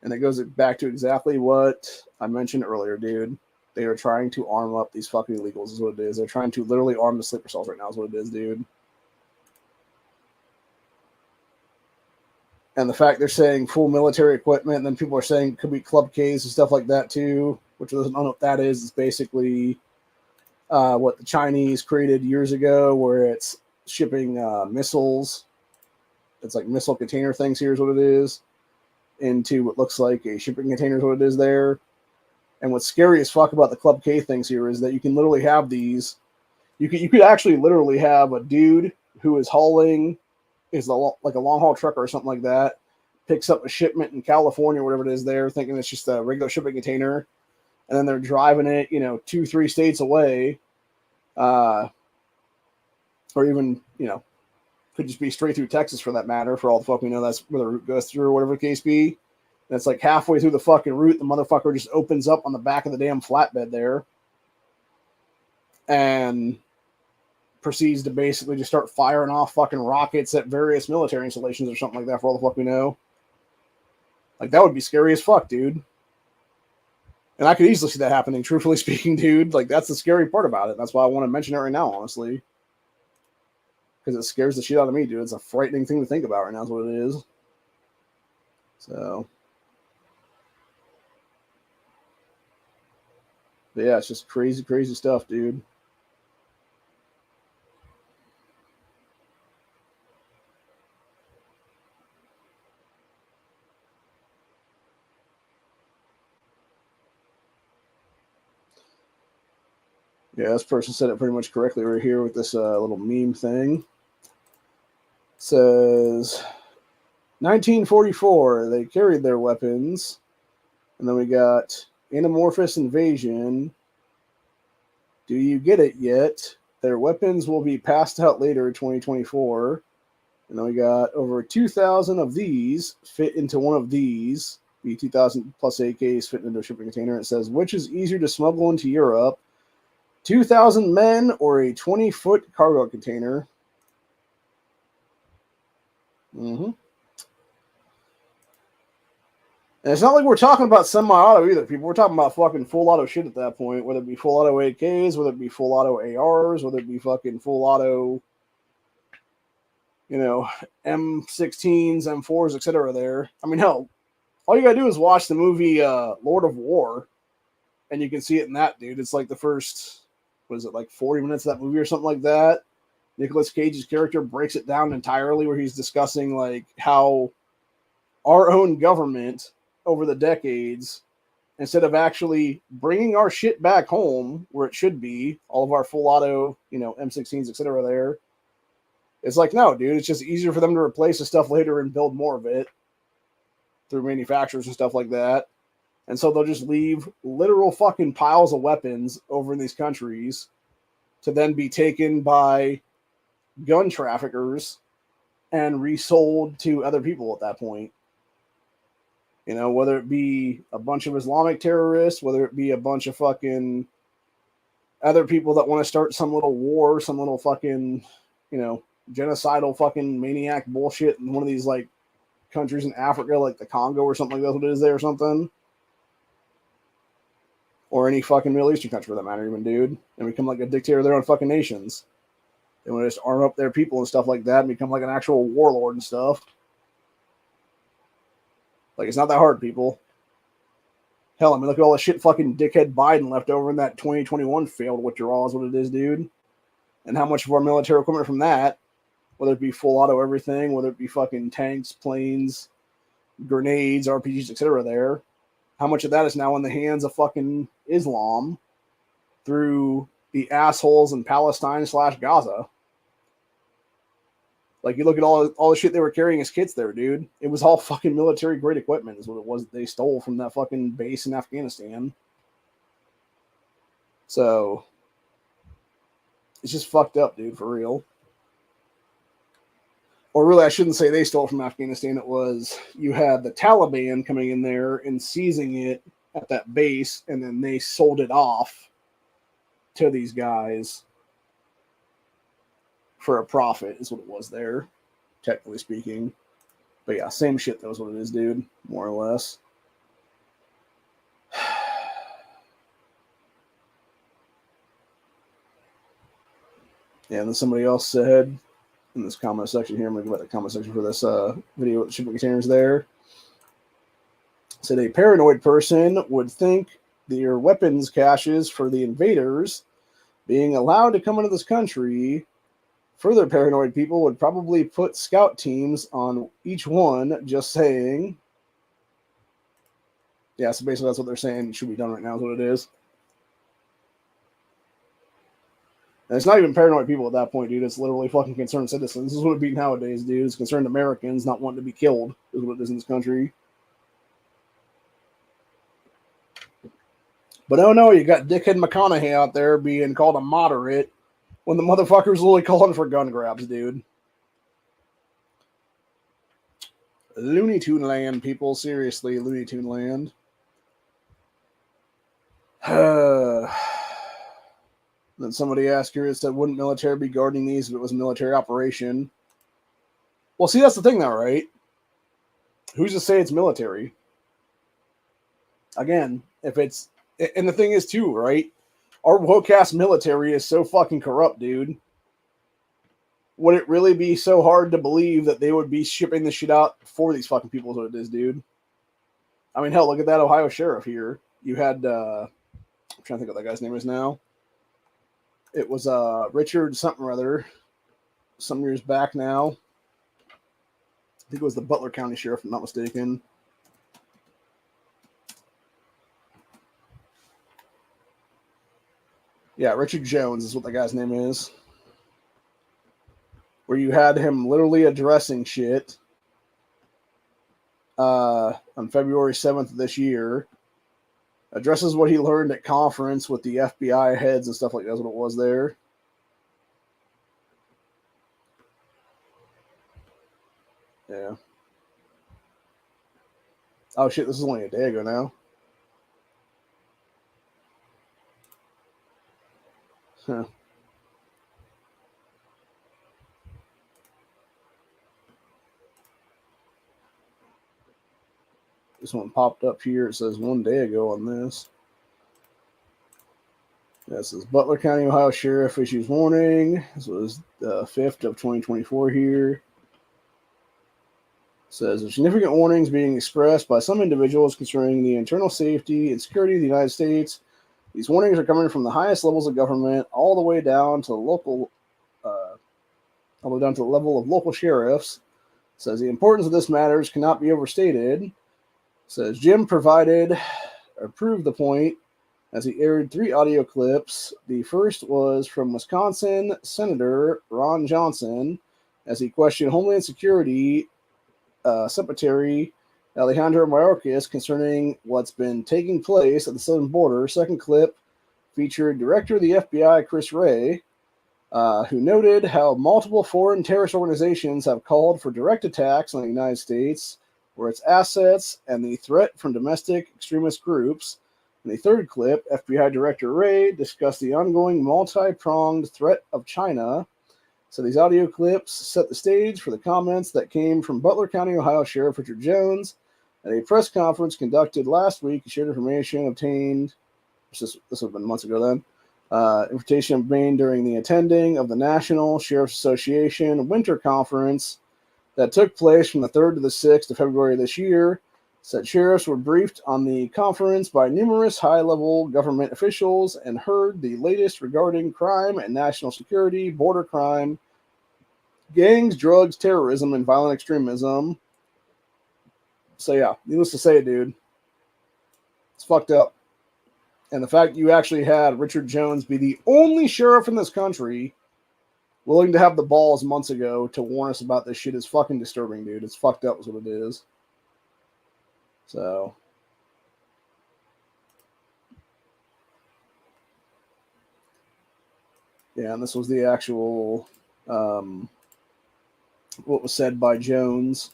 And it goes back to exactly what I mentioned earlier, dude. They are trying to arm up these fucking illegals is what it is. They're trying to literally arm the sleeper cells right now is what it is, dude. And the fact they're saying full military equipment, and then people are saying it could be club Ks and stuff like that too, which I don't know what that is. It's basically what the Chinese created years ago where it's shipping missiles. It's like missile container things here is what it is. Into what looks like a shipping container is what it is there. And what's scary as fuck about the Club K things here is that you can literally have these. You could actually literally have a dude who is hauling, like a long haul trucker or something like that, picks up a shipment in California or whatever it is there, thinking it's just a regular shipping container, and then they're driving it, 2-3 states away, or even could just be straight through Texas for that matter. For all the fuck we know, that's where the route goes through or whatever the case be. And it's like halfway through the fucking route, the motherfucker just opens up on the back of the damn flatbed there and proceeds to basically just start firing off fucking rockets at various military installations or something like that for all the fuck we know. Like, that would be scary as fuck, dude. And I could easily see that happening, truthfully speaking, dude. Like, that's the scary part about it. That's why I want to mention it right now, honestly. Because it scares the shit out of me, dude. It's a frightening thing to think about right now is what it is. So... But yeah, it's just crazy, crazy stuff, dude. Yeah, this person said it pretty much correctly right here with this little meme thing. It says, 1944, they carried their weapons. And then we got Anamorphous Invasion. Do you get it yet? Their weapons will be passed out later in 2024. And then we got over 2,000 of these fit into one of these be 2,000 plus AKs fit into a shipping container. It says, which is easier to smuggle into Europe, 2,000 men or a 20-foot cargo container? Mm-hmm. And it's not like we're talking about semi-auto either, people. We're talking about fucking full auto shit at that point, whether it be full auto AKs, whether it be full auto ARs, whether it be fucking full auto, M16s, M4s, etc. there. I mean, hell, all you gotta do is watch the movie Lord of War, and you can see it in that, dude. It's like the first, 40 minutes of that movie or something like that. Nicolas Cage's character breaks it down entirely, where he's discussing like how our own government over the decades, instead of actually bringing our shit back home where it should be, all of our full auto, M16s, etc. there, it's like, no, dude, it's just easier for them to replace the stuff later and build more of it through manufacturers and stuff like that. And so they'll just leave literal fucking piles of weapons over in these countries to then be taken by gun traffickers and resold to other people at that point. Whether it be a bunch of Islamic terrorists, whether it be a bunch of fucking other people that want to start some little war, some little fucking, genocidal fucking maniac bullshit in one of these like countries in Africa, like the Congo or something like that's what it is there or something. Or any fucking Middle Eastern country for that matter, even, dude. And become like a dictator of their own fucking nations. They want to just arm up their people and stuff like that and become like an actual warlord and stuff. Like, it's not that hard, people. Hell, I mean, look at all the shit fucking dickhead Biden left over in that 2021 failed withdrawal is what it is, dude. And how much of our military equipment from that, whether it be full auto everything, whether it be fucking tanks, planes, grenades, RPGs, etc. there, how much of that is now in the hands of fucking Islam through the assholes in Palestine/Gaza? Like, you look at all the shit they were carrying as kits there, dude. It was all fucking military-grade equipment is what it was they stole from that fucking base in Afghanistan. So, it's just fucked up, dude, for real. Or really, I shouldn't say they stole from Afghanistan. It was, you had the Taliban coming in there and seizing it at that base, and then they sold it off to these guys for a profit is what it was there, technically speaking. But yeah, same shit, that was what it is, dude, more or less. Yeah, and then somebody else said in this comment section here, I'm going to go back to the comment section for this video with the shipping containers there, said a paranoid person would think their weapons caches for the invaders being allowed to come into this country. Further paranoid people would probably put scout teams on each one, just saying. Yeah, so basically that's what they're saying should be done right now is what it is. And it's not even paranoid people at that point, dude. It's literally fucking concerned citizens. This is what it'd be nowadays, dude. It's concerned Americans not wanting to be killed is what it is in this country. But oh no, you got dickhead McConaughey out there being called a moderate when the motherfucker's literally calling for gun grabs, dude. Looney Tune land, people. Seriously, Looney Tune land. Then somebody asked here, it said, wouldn't military be guarding these if it was a military operation? Well, see, that's the thing, though, right? Who's to say it's military? Again, if it's... And the thing is, too, right? Our woke-ass military is so fucking corrupt, dude. Would it really be so hard to believe that they would be shipping this shit out for these fucking people is what it is, dude? I mean, hell, look at that Ohio sheriff here. You had... I'm trying to think what that guy's name is now. It was Richard something or other, some years back now. I think it was the Butler County Sheriff, if I'm not mistaken. Yeah, Richard Jones is what the guy's name is. Where you had him literally addressing shit on February 7th of this year. Addresses what he learned at conference with the FBI heads and stuff like that. That's what it was there. Yeah. Oh shit, this is only a day ago now. Huh. This one popped up here. It says 1 day ago on this. This is Butler County, Ohio Sheriff issues warning. This was the 5th of 2024 here. It says there's significant warnings being expressed by some individuals concerning the internal safety and security of the United States. These warnings are coming from the highest levels of government all the way down to local, all the way down to the level of local sheriffs. It says the importance of this matters cannot be overstated. It says Jim proved the point as he aired 3 audio clips. The first was from Wisconsin Senator Ron Johnson as he questioned Homeland Security Secretary Alejandro Mayorkas concerning what's been taking place at the southern border. Second clip featured Director of the FBI Chris Wray, who noted how multiple foreign terrorist organizations have called for direct attacks on the United States or its assets and the threat from domestic extremist groups. In the third clip, FBI Director Wray discussed the ongoing multi-pronged threat of China. So these audio clips set the stage for the comments that came from Butler County, Ohio Sheriff Richard Jones at a press conference conducted last week. He shared information obtained, this would have been months ago then, information obtained during the attending of the National Sheriff's Association Winter Conference that took place from the 3rd to the 6th of February this year. Said sheriffs were briefed on the conference by numerous high-level government officials and heard the latest regarding crime and national security, border crime, gangs, drugs, terrorism, and violent extremism. So yeah, needless to say, dude, it's fucked up. And the fact you actually had Richard Jones be the only sheriff in this country willing to have the balls months ago to warn us about this shit is fucking disturbing, dude. It's fucked up is what it is. So, yeah, and this was the actual, what was said by Jones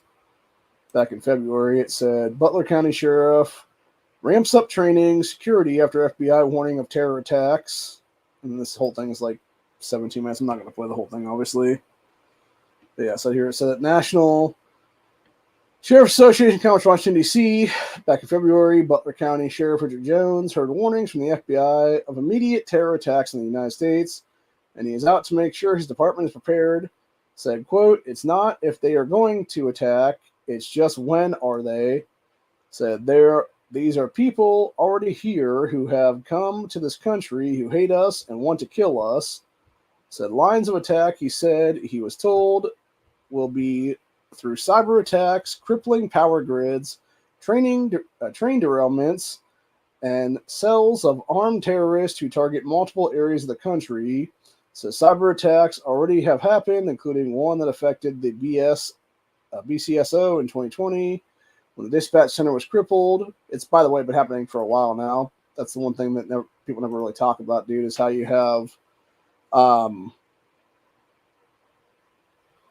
back in February. It said, Butler County Sheriff ramps up training, security after FBI warning of terror attacks. And this whole thing is like 17 minutes. I'm not going to play the whole thing, obviously. But yeah, so here it said that National Sheriff's Association Conference, Washington, D.C., back in February, Butler County Sheriff Richard Jones heard warnings from the FBI of immediate terror attacks in the United States, and he is out to make sure his department is prepared. Said, quote, it's not if they are going to attack, it's just when are they. Said, these are people already here who have come to this country who hate us and want to kill us. Said, lines of attack, he said, he was told, will be through cyber attacks, crippling power grids, train derailments, and cells of armed terrorists who target multiple areas of the country. So cyber attacks already have happened, including one that affected the BCSO in 2020 when the dispatch center was crippled. It's, by the way, been happening for a while now. That's the one thing that people never really talk about, dude, is how you have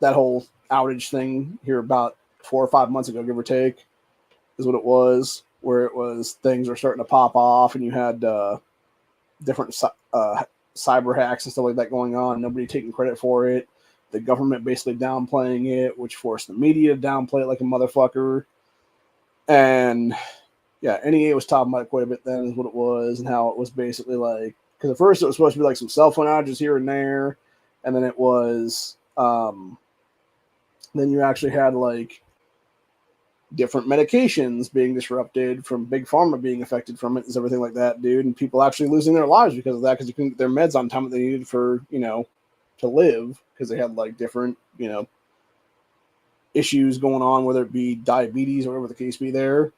that whole outage thing here about 4 or 5 months ago, give or take, is what it was, where it was things were starting to pop off and you had different cyber hacks and stuff like that going on. Nobody taking credit for it. The government basically downplaying it, which forced the media to downplay it like a motherfucker. And yeah, NEA was talking about it quite a bit then, is what it was, and how it was basically like, because at first it was supposed to be like some cell phone outages here and there, and then it was then you actually had like different medications being disrupted from Big Pharma being affected from it and everything like that, dude. And people actually losing their lives because of that, because you couldn't get their meds on time that they needed for, to live, because they had like different, issues going on, whether it be diabetes or whatever the case be there,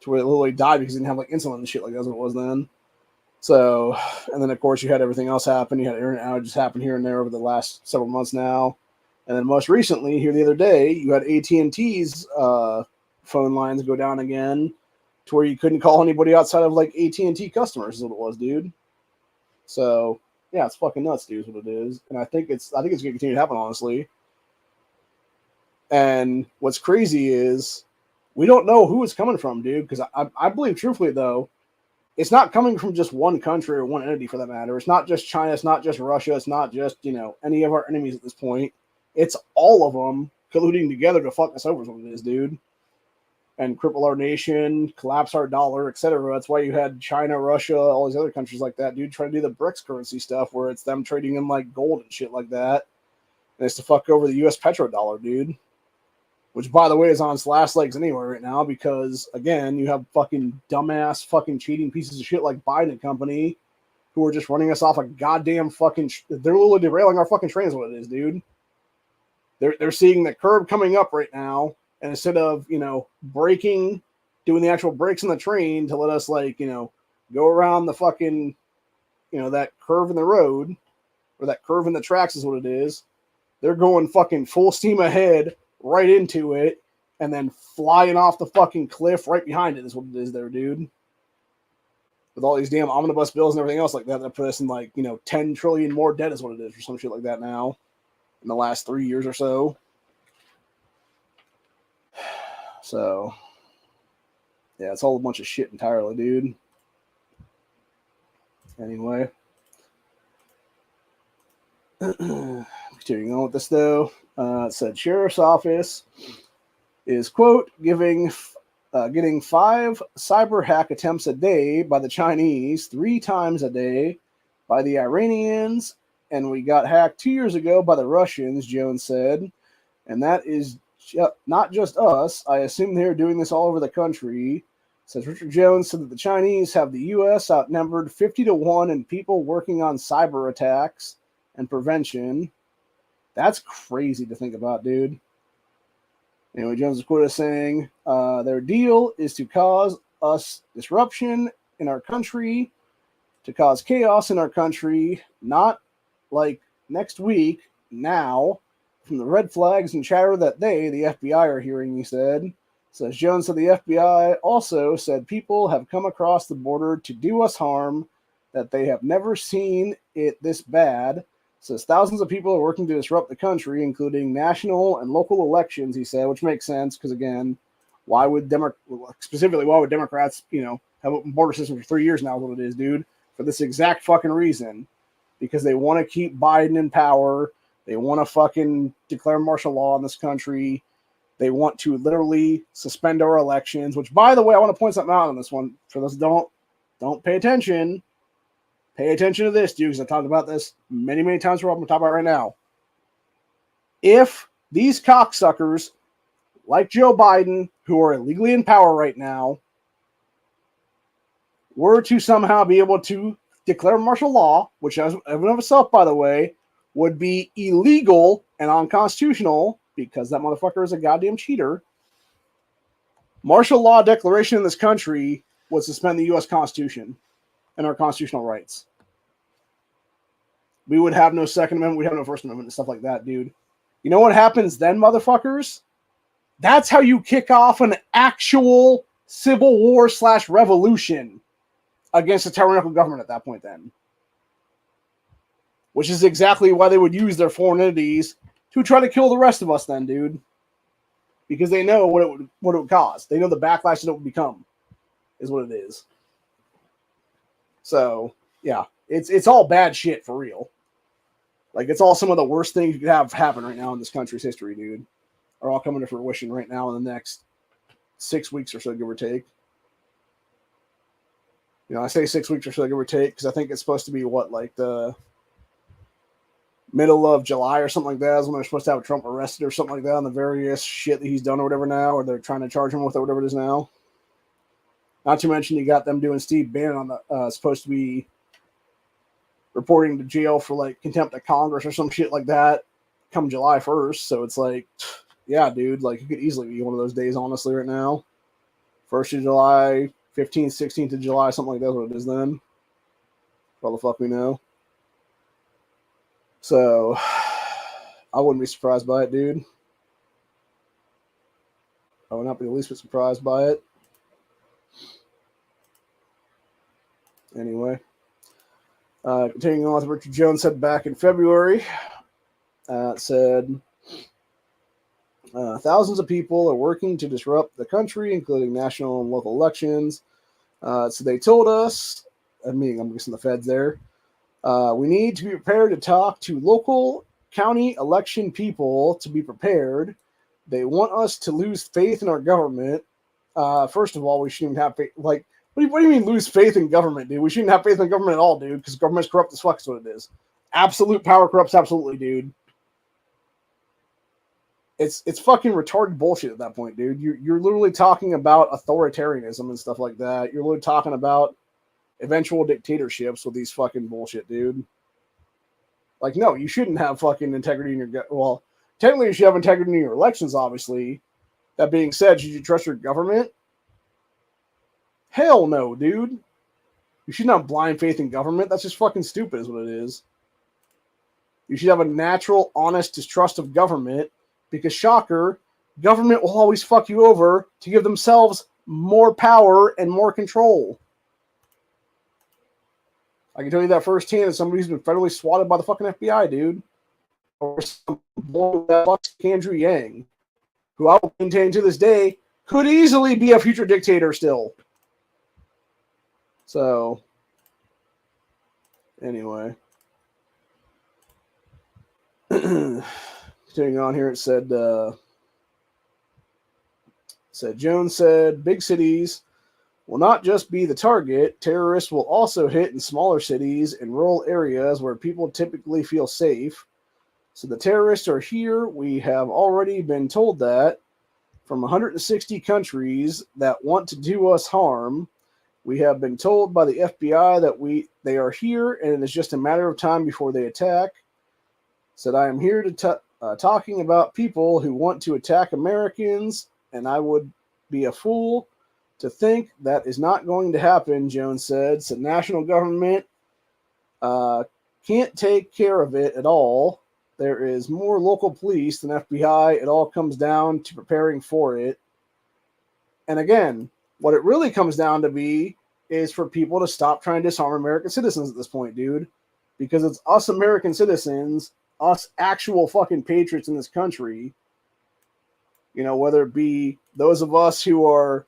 to where they literally died because they didn't have like insulin and shit like that's what it was then. So, and then of course you had everything else happen. You had internet outages happen here and there over the last several months now. And then most recently, here the other day, you had AT&T's phone lines go down again to where you couldn't call anybody outside of like AT&T customers is what it was, dude. So yeah, it's fucking nuts, dude, is what it is. And I think it's gonna continue to happen, honestly. And what's crazy is we don't know who it's coming from, dude. Because I believe, truthfully, though, it's not coming from just one country or one entity for that matter. It's not just China. It's not just Russia. It's not just, any of our enemies at this point. It's all of them colluding together to fuck us over is what it is, dude. And cripple our nation, collapse our dollar, etc. That's why you had China, Russia, all these other countries like that, dude, trying to do the BRICS currency stuff where it's them trading in like gold and shit like that. And it's to fuck over the US petrodollar, dude. Which, by the way, is on its last legs anyway right now because, again, you have fucking dumbass fucking cheating pieces of shit like Biden and company who are just running us off a goddamn fucking... They're literally derailing our fucking train is what it is, dude. They're seeing the curb coming up right now, and instead of, braking, doing the actual brakes in the train to let us, like, go around the fucking, that curve in the road, or that curve in the tracks is what it is, they're going fucking full steam ahead right into it, and then flying off the fucking cliff right behind it is what it is there, dude. With all these damn omnibus bills and everything else like that put us in, like, 10 trillion more debt is what it is, or some shit like that now, in the last 3 years or so. So, yeah, it's all a bunch of shit entirely, dude. Anyway. Continuing on with this, though. It said Sheriff's Office is, quote, getting 5 cyber hack attempts a day by the Chinese, 3 times a day by the Iranians, and we got hacked 2 years ago by the Russians, Jones said. And that is not just us. I assume they're doing this all over the country. Says Richard Jones said that the Chinese have the U.S. outnumbered 50-1 in people working on cyber attacks and prevention. That's crazy to think about, dude. Anyway, Jones is quoted saying, their deal is to cause us disruption in our country, to cause chaos in our country, not like next week, now, from the red flags and chatter that they, the FBI, are hearing, he said. Says Jones said the FBI also said people have come across the border to do us harm, that they have never seen it this bad. Says thousands of people are working to disrupt the country, including national and local elections, he said, which makes sense because, again, why would Democrats, have open border system for 3 years now is what it is, dude, for this exact fucking reason. Because they want to keep Biden in power. They want to fucking declare martial law in this country. They want to literally suspend our elections, which, by the way, I want to point something out on this one. For those who don't pay attention. Pay attention to this, dude, because I talked about this many, many times. We're going to talk about it right now. If these cocksuckers, like Joe Biden, who are illegally in power right now, were to somehow be able to declare martial law, which as of itself, by the way, would be illegal and unconstitutional because that motherfucker is a goddamn cheater. Martial law declaration in this country would suspend the U.S. Constitution and our constitutional rights. We would have no Second Amendment, we'd have no First Amendment and stuff like that, dude. You know what happens then, motherfuckers? That's how you kick off an actual civil war / revolution against a tyrannical government at that point then. Which is exactly why they would use their foreign entities to try to kill the rest of us then, dude. Because they know what it would cause. They know the backlash that it would become is what it is. So, yeah. It's all bad shit for real. Like, it's all some of the worst things you could have happen right now in this country's history, dude. Are all coming to fruition right now in the next 6 weeks or so, give or take. I say 6 weeks or so, give or take, because I think it's supposed to be, like the middle of July or something like that is when they're supposed to have Trump arrested or something like that on the various shit that he's done or whatever now, or they're trying to charge him with or whatever it is now. Not to mention you got them doing Steve Bannon on the supposed to be reporting to jail for like contempt of Congress or some shit like that come July 1st. So it's like, yeah, dude, like it could easily be one of those days, honestly, right now. 1st of July, 15th, 16th of July, something like that, what it is then. What the fuck we know. So I wouldn't be surprised by it, dude. I would not be the least bit surprised by it. Anyway. Continuing on with what Richard Jones said back in February, it said, Thousands of people are working to disrupt the country, including national and local elections. So they told us, I'm guessing the feds there, we need to be prepared to talk to local county election people to be prepared. They want us to lose faith in our government. First of all, we shouldn't have faith. Like, what do you mean lose faith in government, dude? We shouldn't have faith in government at all, dude, because government's corrupt as fuck is what it is. Absolute power corrupts absolutely, dude. It's fucking retarded bullshit at that point, dude. You're literally talking about authoritarianism and stuff like that. You're literally talking about eventual dictatorships with these fucking bullshit, dude. Like, no, you shouldn't have fucking integrity in your... Well, technically you should have integrity in your elections, obviously. That being said, should you trust your government? Hell no, dude. You shouldn't have blind faith in government. That's just fucking stupid is what it is. You should have a natural, honest distrust of government because, shocker, government will always fuck you over to give themselves more power and more control. I can tell you that firsthand as somebody who's been federally swatted by the fucking FBI, dude. Or some boy that fucks Andrew Yang, who I will maintain to this day could easily be a future dictator still. So, anyway. Continuing on here, it said, Jones said, big cities will not just be the target. Terrorists will also hit in smaller cities and rural areas where people typically feel safe. So the terrorists are here. We have already been told that from 160 countries that want to do us harm. We have been told by the FBI that they are here, and it is just a matter of time before they attack. Said, I am here to talking about people who want to attack Americans, and I would be a fool to think that is not going to happen, Jones said. So national government can't take care of it at all. There is more local police than FBI. It all comes down to preparing for it. And again, what it really comes down to be is for people to stop trying to disarm American citizens at this point, dude. Because it's us American citizens, us actual fucking patriots in this country, you know, whether it be those of us who are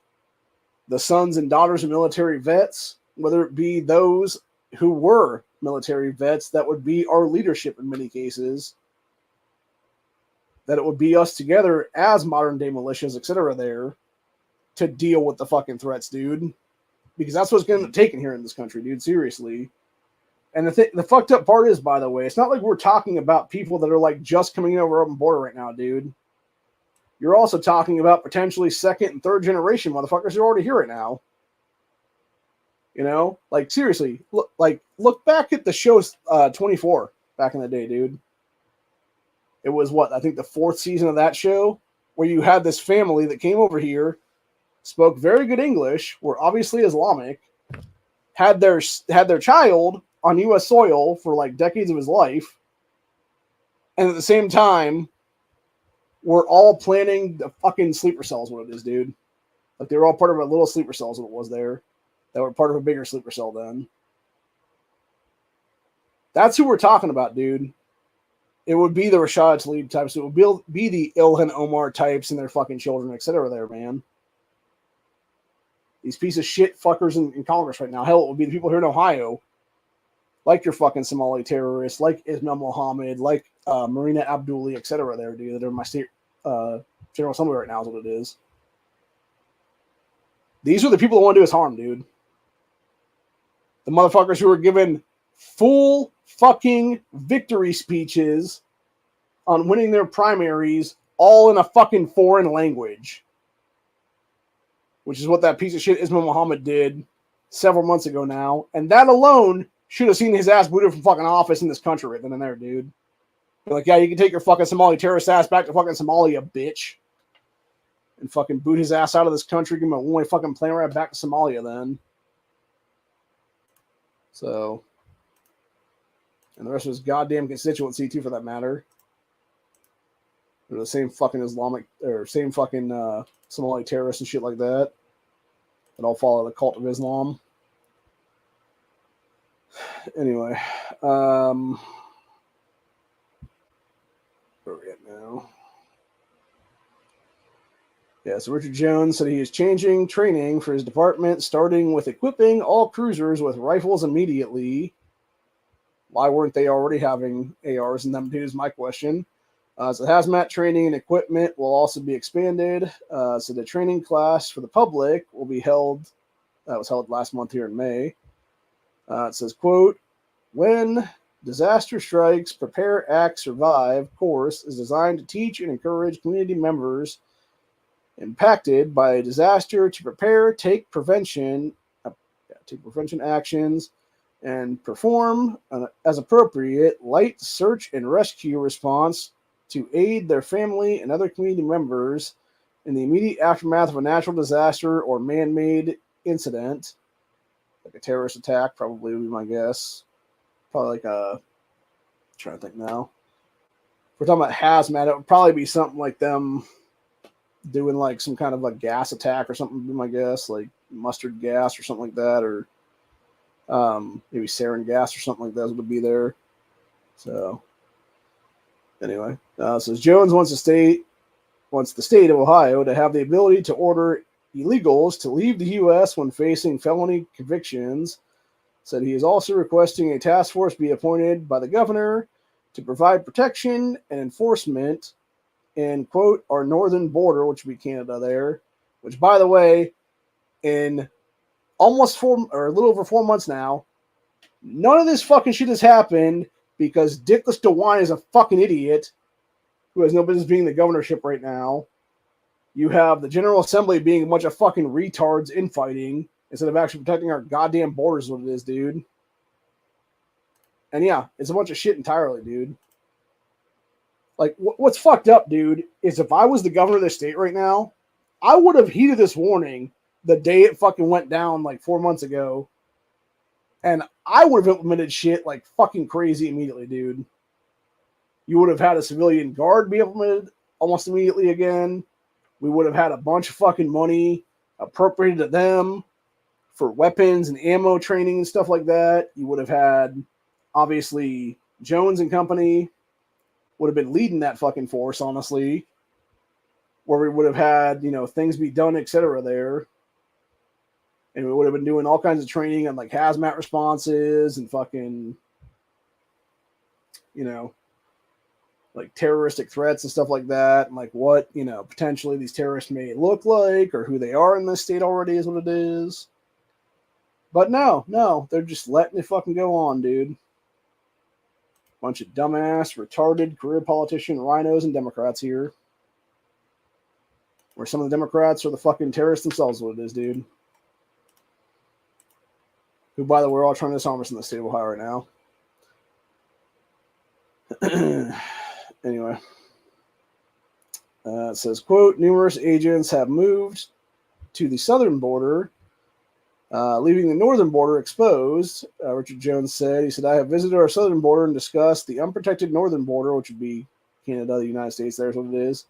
the sons and daughters of military vets, whether it be those who were military vets, that would be our leadership in many cases, that it would be us together as modern day militias, etc. there to deal with the fucking threats, dude. Because that's what's going to take here in this country, dude. Seriously. And the fucked up part is, by the way, it's not like we're talking about people that are like just coming over open border right now, dude. You're also talking about potentially second and third generation motherfuckers who are already here right now. You know, like seriously, look back at the show 24 back in the day, dude. It was what, I think the fourth season of that show, where you had this family that came over here, spoke very good English, were obviously Islamic, had their child on U.S. soil for like decades of his life, and at the same time, we're all planning the fucking sleeper cells. What it is, dude. Like they were all part of a little sleeper cells. What it was there, that were part of a bigger sleeper cell. Then that's who we're talking about, dude. It would be the Rashad Tlaib types. It would be the Ilhan Omar types and their fucking children, etc. There, man. These piece of shit fuckers in Congress right now. Hell, it would be the people here in Ohio, like your fucking Somali terrorists, like Ismail Mohammed, like Marina Abduli, etc. There, dude. They're my state general assembly right now is what it is. These are the people that want to do us harm, dude. The motherfuckers who are given full fucking victory speeches on winning their primaries, all in a fucking foreign language. Which is what that piece of shit Ismail Mohammed did several months ago now. And that alone should have seen his ass booted from fucking office in this country right then and there, dude. Be like, yeah, you can take your fucking Somali terrorist ass back to fucking Somalia, bitch. And fucking boot his ass out of this country, give him a one-way fucking plane ride back to Somalia then. So, and the rest of his goddamn constituency too, for that matter. They're the same fucking Islamic, or same fucking Somali terrorists and shit like that. That all follow the cult of Islam. Anyway, where are we at now? Yeah, so Richard Jones said he is changing training for his department, starting with equipping all cruisers with rifles immediately. Why weren't they already having ARs in them, dude, is my question. So hazmat training and equipment will also be expanded. So the training class for the public will be held, that was held last month here in May. It says, quote, when disaster strikes, prepare, act, survive course is designed to teach and encourage community members impacted by a disaster to prepare, take prevention actions, and perform as appropriate light search and rescue response to aid their family and other community members in the immediate aftermath of a natural disaster or man-made incident, like a terrorist attack, probably would be my guess. Probably like a, I'm trying to think now. If we're talking about hazmat, it would probably be something like them doing like some kind of like gas attack or something, would be my guess, like mustard gas or something like that, or maybe sarin gas or something like that would be there. So anyway, says Jones wants the state of Ohio to have the ability to order illegals to leave the U.S. when facing felony convictions. Said he is also requesting a task force be appointed by the governor to provide protection and enforcement in, quote, our northern border, which would be Canada there, which, by the way, in almost 4 or a little over 4 months now, none of this fucking shit has happened because Dickless DeWine is a fucking idiot who has no business being the governorship right now. You have the General Assembly being a bunch of fucking retards infighting instead of actually protecting our goddamn borders, what it is, dude. And yeah, it's a bunch of shit entirely, dude. Like, what's fucked up, dude, is if I was the governor of this state right now, I would have heeded this warning the day it fucking went down like 4 months ago. And I would have implemented shit like fucking crazy immediately, dude. You would have had a civilian guard be implemented almost immediately again. We would have had a bunch of fucking money appropriated to them for weapons and ammo training and stuff like that. You would have had, obviously, Jones and company would have been leading that fucking force, honestly, where we would have had, you know, things be done, etc. there. And we would have been doing all kinds of training on like hazmat responses and fucking, you know, like terroristic threats and stuff like that. And like what, you know, potentially these terrorists may look like or who they are in this state already is what it is. But no, they're just letting it fucking go on, dude. Bunch of dumbass, retarded career politician rhinos and Democrats here. Where some of the Democrats are the fucking terrorists themselves, what it is, dude. Who, by the way, we're all trying to disarm us in the state of Ohio right now. Anyway. It says, quote, numerous agents have moved to the southern border, leaving the northern border exposed, Richard Jones said. He said, I have visited our southern border and discussed the unprotected northern border, which would be Canada, the United States, there's what it is.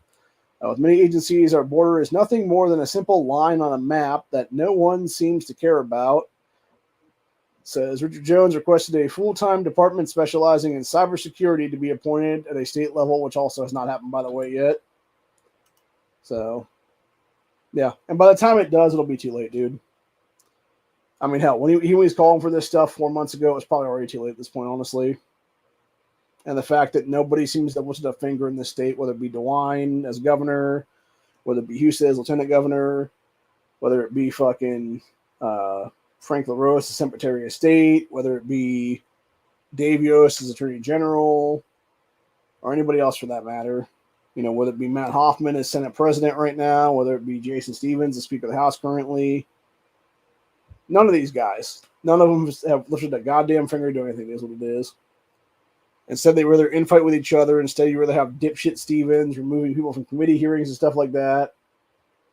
With many agencies, our border is nothing more than a simple line on a map that no one seems to care about. Says Richard Jones requested a full-time department specializing in cybersecurity to be appointed at a state level, which also has not happened, by the way, yet. So, yeah. And by the time it does, it'll be too late, dude. I mean, hell, when he was calling for this stuff 4 months ago, it was probably already too late at this point, honestly. And the fact that nobody seems to have lifted a finger in this state, whether it be DeWine as governor, whether it be Houston as lieutenant governor, whether it be fucking Frank LaRose as Secretary of State, whether it be Dave Yost as Attorney General, or anybody else for that matter. You know, whether it be Matt Hoffman as Senate President right now, whether it be Jason Stevens as Speaker of the House currently. None of these guys, none of them have lifted a goddamn finger to do anything. Is what it is. Instead, they rather infight with each other. Instead, you rather have dipshit Stevens removing people from committee hearings and stuff like that,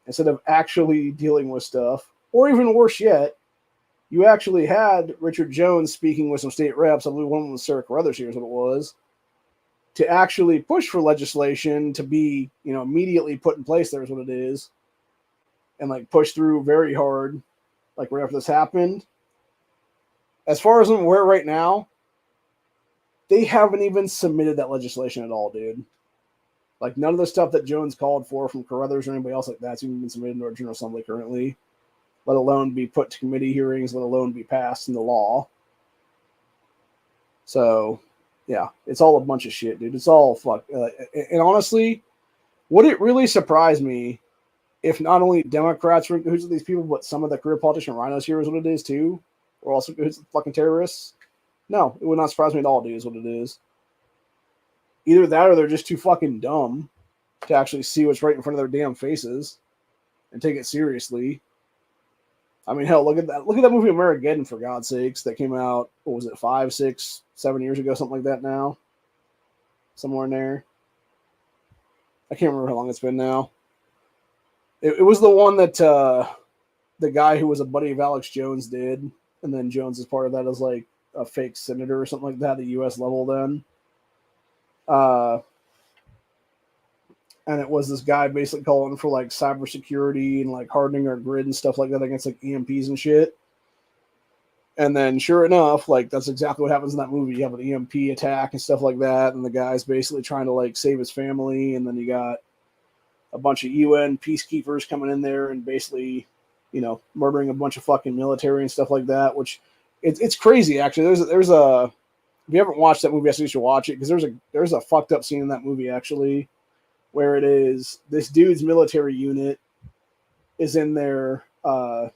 instead of actually dealing with stuff. Or even worse yet, you actually had Richard Jones speaking with some state reps. I believe one of them was Sarah Carruthers here is what it was, to actually push for legislation to be, you know, immediately put in place. There is what it is, and like push through very hard. Like right after this happened. As far as I'm aware right now, they haven't even submitted that legislation at all, dude. Like, none of the stuff that Jones called for from Carruthers or anybody else like that's even been submitted to our General Assembly currently, let alone be put to committee hearings, let alone be passed into law. So, yeah, it's all a bunch of shit, dude. It's all fuck. And honestly, would it really surprise me if not only Democrats were in cahoots with these people, but some of the career politician rhinos here is what it is too? We're also cahoots with fucking terrorists? No, it would not surprise me at all, dude, is what it is. Either that or they're just too fucking dumb to actually see what's right in front of their damn faces and take it seriously. I mean, hell, look at that movie Armageddon, for God's sakes, that came out, what was it, 5, 6, 7 years ago, something like that now? Somewhere in there. I can't remember how long it's been now. It was the one that the guy who was a buddy of Alex Jones did, and then Jones is part of that as like a fake senator or something like that at the U.S. level then. And it was this guy basically calling for like cybersecurity and like hardening our grid and stuff like that against like EMPs and shit. And then sure enough, like that's exactly what happens in that movie. You have an EMP attack and stuff like that, and the guy's basically trying to like save his family, and then you got a bunch of UN peacekeepers coming in there and basically, you know, murdering a bunch of fucking military and stuff like that, which it's crazy actually. There's a if you haven't watched that movie, I suggest you watch it, because there's a fucked up scene in that movie actually where it is this dude's military unit is in their the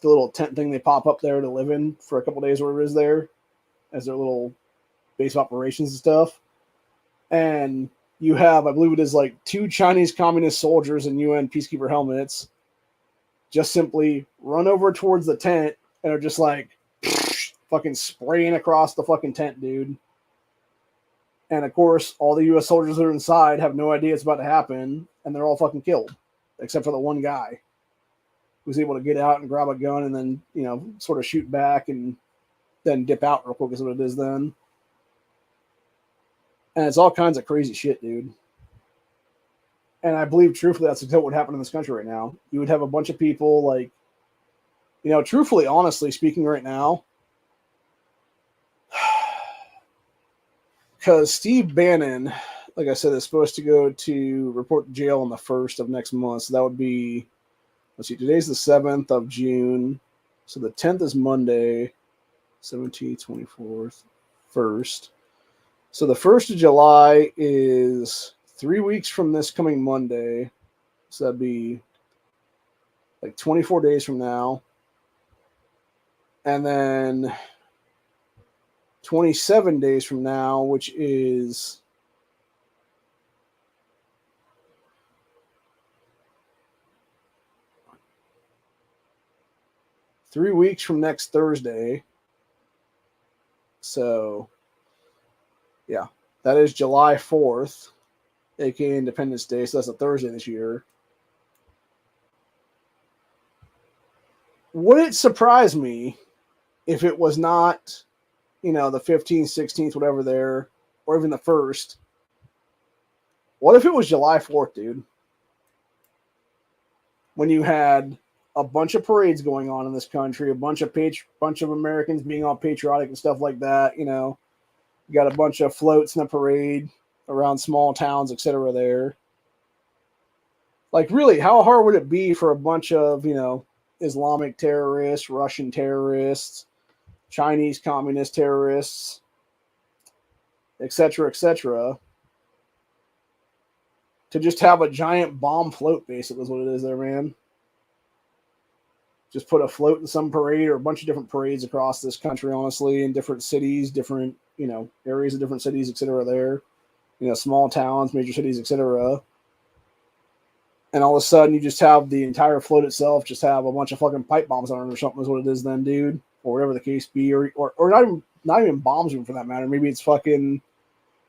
little tent thing they pop up there to live in for a couple days, wherever it is there, as their little base of operations and stuff. And you have, I believe it is like 2 Chinese communist soldiers in UN peacekeeper helmets just simply run over towards the tent and are just like fucking spraying across the fucking tent, dude. And of course, all the U.S. soldiers that are inside have no idea it's about to happen, and they're all fucking killed, except for the one guy who's able to get out and grab a gun and then, you know, sort of shoot back and then dip out real quick is what it is then. And it's all kinds of crazy shit, dude. And I believe, truthfully, that's exactly what would happen in this country right now. You would have a bunch of people like, you know, truthfully, honestly speaking right now, because Steve Bannon, like I said, is supposed to go to report to jail on the 1st of next month. So that would be, let's see, today's the 7th of June. So the 10th is Monday, 17th, 24th, 1st. So the 1st of July is 3 weeks from this coming Monday. So that'd be like 24 days from now. And then 27 days from now, which is three weeks from next Thursday. So, yeah, that is July 4th, aka Independence Day. So that's a Thursday this year. Would it surprise me if it was not, you know, the 15th, 16th, whatever there, or even the 1st? What if it was July 4th, dude? When you had a bunch of parades going on in this country, a bunch of Americans being all patriotic and stuff like that, you know. You got a bunch of floats in the parade around small towns, etc. there. Like, really, how hard would it be for a bunch of, you know, Islamic terrorists, Russian terrorists, Chinese communist terrorists, etc., to just have a giant bomb float, basically, is what it is there, man. Just put a float in some parade or a bunch of different parades across this country, honestly, in different cities, different, you know, areas of different cities, etc. there. You know, small towns, major cities, etc. And all of a sudden, you just have the entire float itself just have a bunch of fucking pipe bombs on it or something is what it is then, dude. Or whatever the case be. Or not even bombs even for that matter. Maybe it's fucking,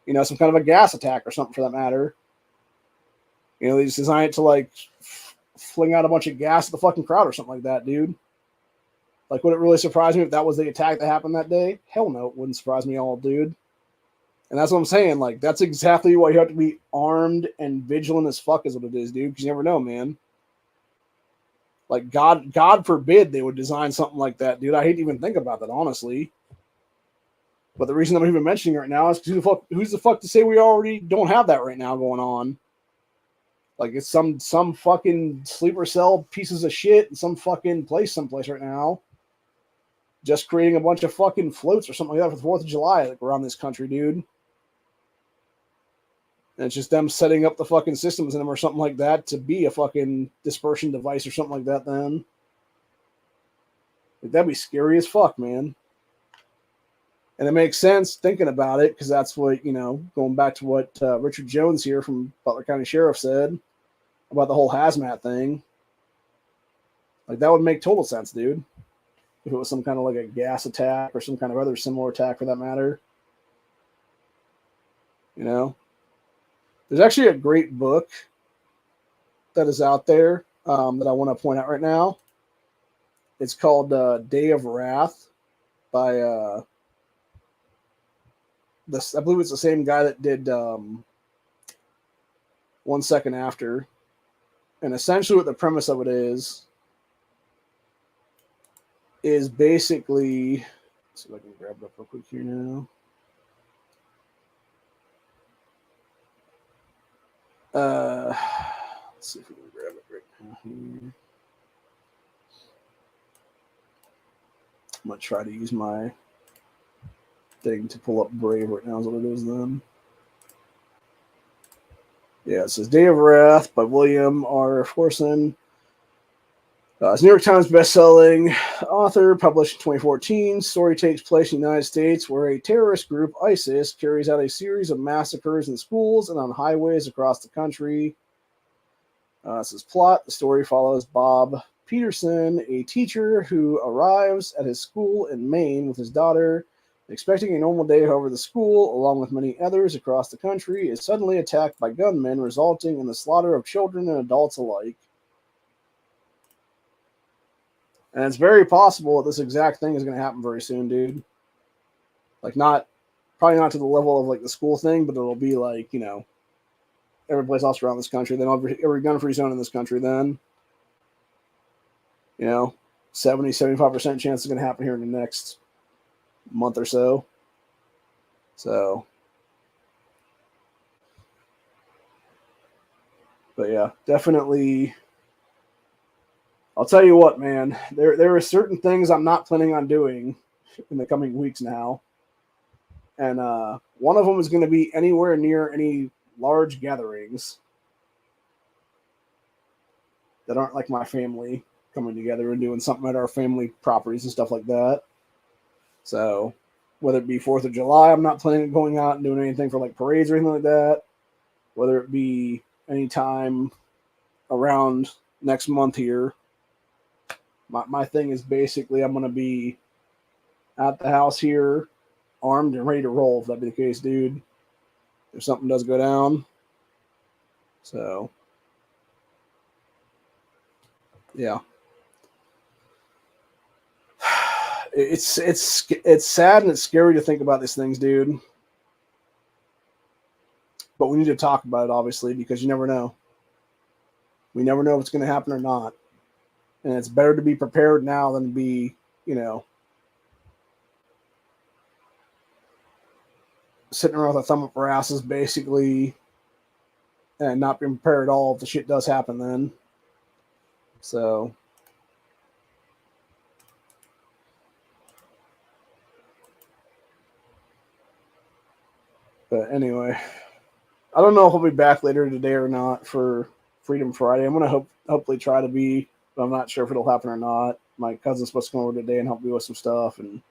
you know, some kind of a gas attack or something for that matter. You know, they just design it to, like, fling out a bunch of gas at the fucking crowd or something like that, dude. Like, would it really surprise me if that was the attack that happened that day? Hell no, it wouldn't surprise me at all, dude. And that's what I'm saying. Like, that's exactly why you have to be armed and vigilant as fuck is what it is, dude. Because you never know, man. Like, God forbid they would design something like that, dude. I hate to even think about that, honestly. But the reason I'm even mentioning it right now is because who's the fuck to say we already don't have that right now going on? Like it's some fucking sleeper cell pieces of shit in some fucking place someplace right now, just creating a bunch of fucking floats or something like that for the 4th of July like around this country, dude. And it's just them setting up the fucking systems in them or something like that to be a fucking dispersion device or something like that. Then like, that'd be scary as fuck, man. And it makes sense thinking about it because that's what, going back to what Richard Jones here from Butler County Sheriff said about the whole hazmat thing. Like, that would make total sense, dude. If it was some kind of like a gas attack or some kind of other similar attack for that matter. There's actually a great book that is out there that I want to point out right now. It's called Day of Wrath by I believe it's the same guy that did 1 Second After. And essentially what the premise of it is basically, let's see if I can grab it up real quick here now. Let's see if we can grab it right now here. I'm going to try to use my thing to pull up Brave right now is what it is then. Yeah, it says Day of Wrath by William R. Forson. It's New York Times best-selling author, published in 2014. Story takes place in the United States where a terrorist group, ISIS, carries out a series of massacres in schools and on highways across the country. It says plot. The story follows Bob Peterson, a teacher who arrives at his school in Maine with his daughter. Expecting a normal day, however, the school, along with many others across the country, is suddenly attacked by gunmen, resulting in the slaughter of children and adults alike. And it's very possible that this exact thing is going to happen very soon, dude. Like, probably not to the level of like the school thing, but it'll be like, every place else around this country. Then every gun-free zone in this country, then, 70-75% chance it's going to happen here in the next month or so. But yeah, definitely. I'll tell you what, man. There are certain things I'm not planning on doing in the coming weeks now, and one of them is going to be anywhere near any large gatherings that aren't like my family coming together and doing something at our family properties and stuff like that. So whether it be 4th of July, I'm not planning on going out and doing anything for like parades or anything like that. Whether it be any time around next month here, my thing is basically I'm going to be at the house here, armed and ready to roll if that be the case, dude. If something does go down. So, yeah. It's sad and it's scary to think about these things, dude. But we need to talk about it, obviously, because you never know. We never know if it's going to happen or not. And it's better to be prepared now than to be, sitting around with a thumb up our asses, basically, and not being prepared at all if the shit does happen then. So, but anyway, I don't know if I'll be back later today or not for Freedom Friday. I'm going to hopefully try to be, but I'm not sure if it'll happen or not. My cousin's supposed to come over today and help me with some stuff and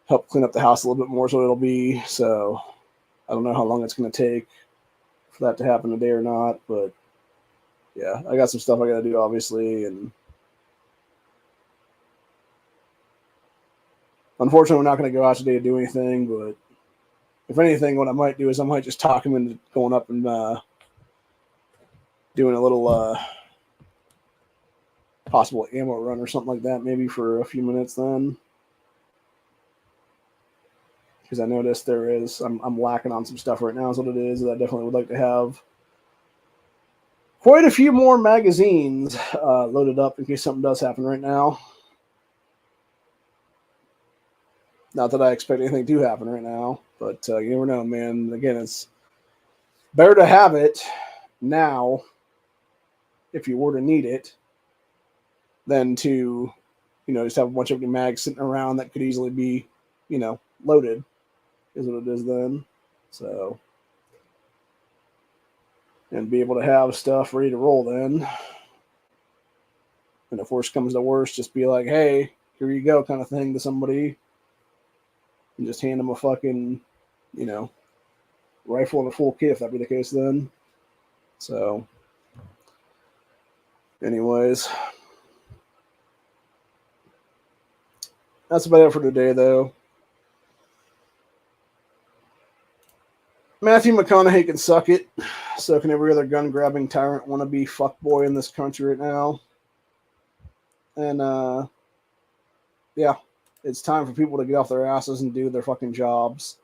help clean up the house a little bit more, so it'll be. So I don't know how long it's going to take for that to happen today or not, but yeah, I got some stuff I got to do, obviously, and unfortunately, we're not going to go out today to do anything, but if anything, what I might do is I might just talk him into going up and doing a little possible ammo run or something like that, maybe for a few minutes then. Because I noticed I'm lacking on some stuff right now is what it is, that I definitely would like to have quite a few more magazines loaded up in case something does happen right now. Not that I expect anything to happen right now, but you never know, man. Again, it's better to have it now if you were to need it than to, just have a bunch of empty mags sitting around that could easily be, loaded, is what it is then. So, and be able to have stuff ready to roll then. And if worst comes to worst, just be like, hey, here you go, kind of thing to somebody, and just hand them a fucking, rifle and a full kit if that be the case then. So, anyways, that's about it for today, though. Matthew McConaughey can suck it. So can every other gun-grabbing tyrant wannabe fuckboy in this country right now. And, yeah, it's time for people to get off their asses and do their fucking jobs.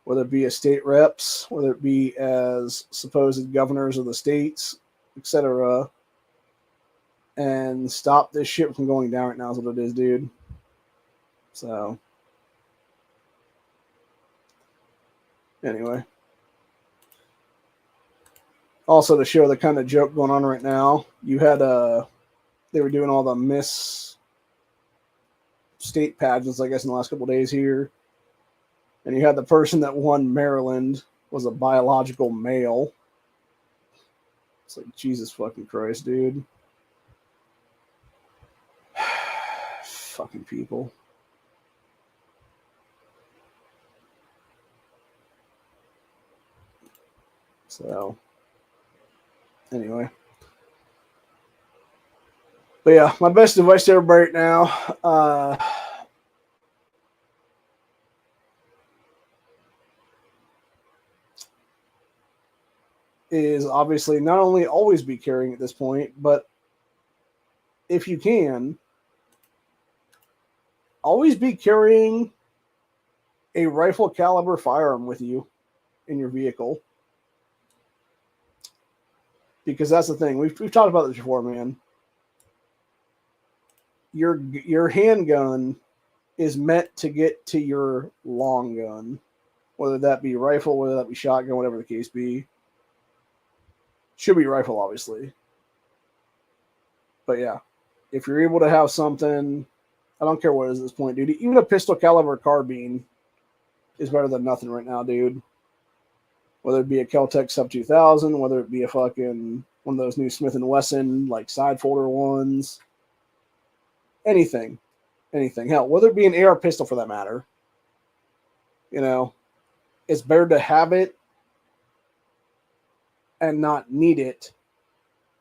Whether it be as state reps, whether it be as supposed governors of the states, etc. And stop this shit from going down right now is what it is, dude. So, anyway. Also, to show the kind of joke going on right now, you had they were doing all the Miss State pageants, I guess, in the last couple of days here. And you had the person that won Maryland was a biological male. It's like, Jesus fucking Christ, dude. Fucking people. So, anyway. But yeah, my best advice to everybody right now, is obviously not only always be carrying at this point, but if you can, always be carrying a rifle caliber firearm with you in your vehicle. Because that's the thing. We've talked about this before, man. Your handgun is meant to get to your long gun, whether that be rifle, whether that be shotgun, whatever the case be. Should be rifle, obviously. But yeah, if you're able to have something, I don't care what it is at this point, dude. Even a pistol caliber carbine is better than nothing right now, dude. Whether it be a Kel-Tec Sub 2000, whether it be a fucking one of those new Smith & Wesson, like side folder ones. Anything. Hell, whether it be an AR pistol for that matter. It's better to have it and not need it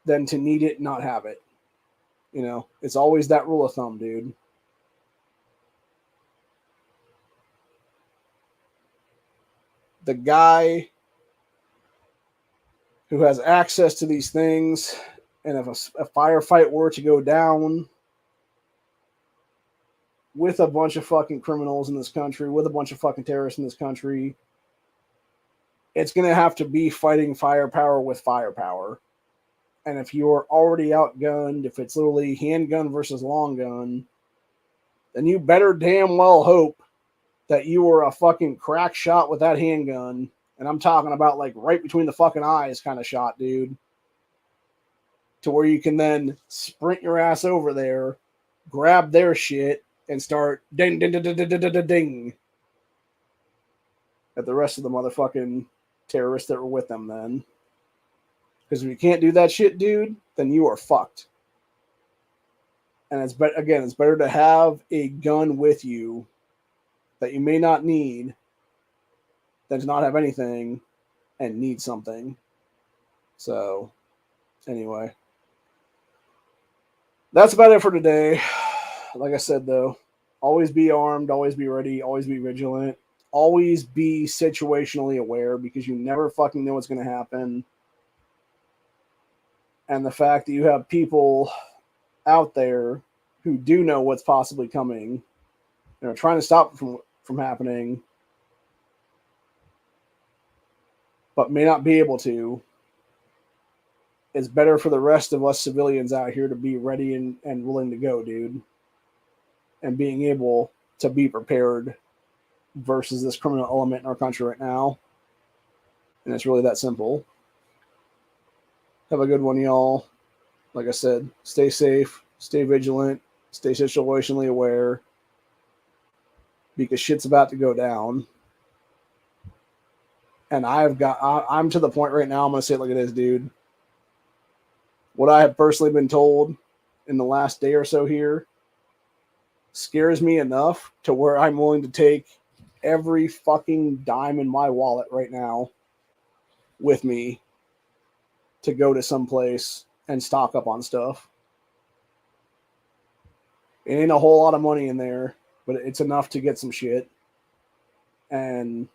than to need it and not have it. It's always that rule of thumb, dude. The guy who has access to these things, and if a firefight were to go down with a bunch of fucking criminals in this country, with a bunch of fucking terrorists in this country, it's going to have to be fighting firepower with firepower. And if you're already outgunned, if it's literally handgun versus long gun, then you better damn well hope that you were a fucking crack shot with that handgun. And I'm talking about like right between the fucking eyes kind of shot, dude. To where you can then sprint your ass over there, grab their shit, and start ding, ding, ding, ding, ding, ding, ding, ding at the rest of the motherfucking terrorists that were with them then. Because if you can't do that shit, dude, then you are fucked. And it's better to have a gun with you that you may not need than to not have anything and need something. So, anyway. That's about it for today. Like I said, though, always be armed, always be ready, always be vigilant, always be situationally aware because you never fucking know what's going to happen. And the fact that you have people out there who do know what's possibly coming, trying to stop it from happening, but may not be able to, it's better for the rest of us civilians out here to be ready and willing to go, dude. And being able to be prepared versus this criminal element in our country right now. And it's really that simple. Have a good one, y'all. Like I said, stay safe, stay vigilant, stay situationally aware, because shit's about to go down. And I'm to the point right now, I'm going to say it like it is, dude. What I have personally been told in the last day or so here scares me enough to where I'm willing to take every fucking dime in my wallet right now with me to go to some place and stock up on stuff. It ain't a whole lot of money in there, but it's enough to get some shit. And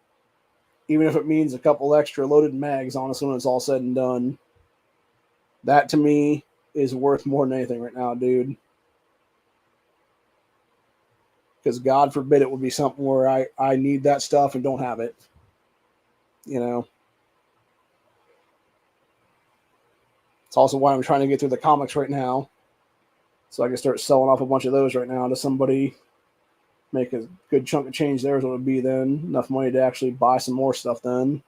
even if it means a couple extra loaded mags, honestly, when it's all said and done, that to me is worth more than anything right now, dude. Because God forbid it would be something where I need that stuff and don't have it. You know? It's also why I'm trying to get through the comics right now. So I can start selling off a bunch of those right now to somebody, make a good chunk of change there is what it would be then. Enough money to actually buy some more stuff then.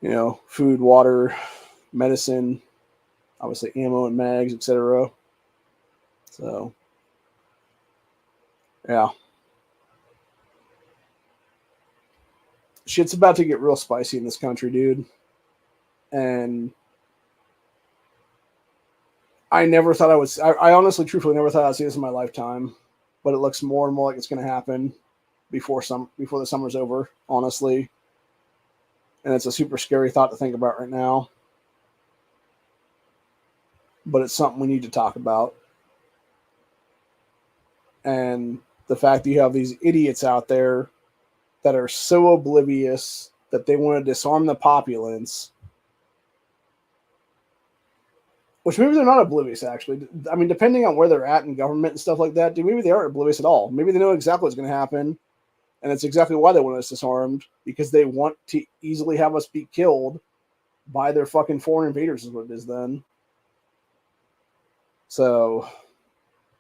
You know, food, water, medicine, obviously ammo and mags, etc. So, yeah. Shit's about to get real spicy in this country, dude. And I never thought I honestly, truthfully, never thought I'd see this in my lifetime. But it looks more and more like it's going to happen before the summer's over, honestly. And it's a super scary thought to think about right now. But it's something we need to talk about. And the fact that you have these idiots out there that are so oblivious that they want to disarm the populace, which maybe they're not oblivious, actually. I mean, depending on where they're at in government and stuff like that, dude, maybe they aren't oblivious at all. Maybe they know exactly what's going to happen, and it's exactly why they want us disarmed, because they want to easily have us be killed by their fucking foreign invaders is what it is then. So,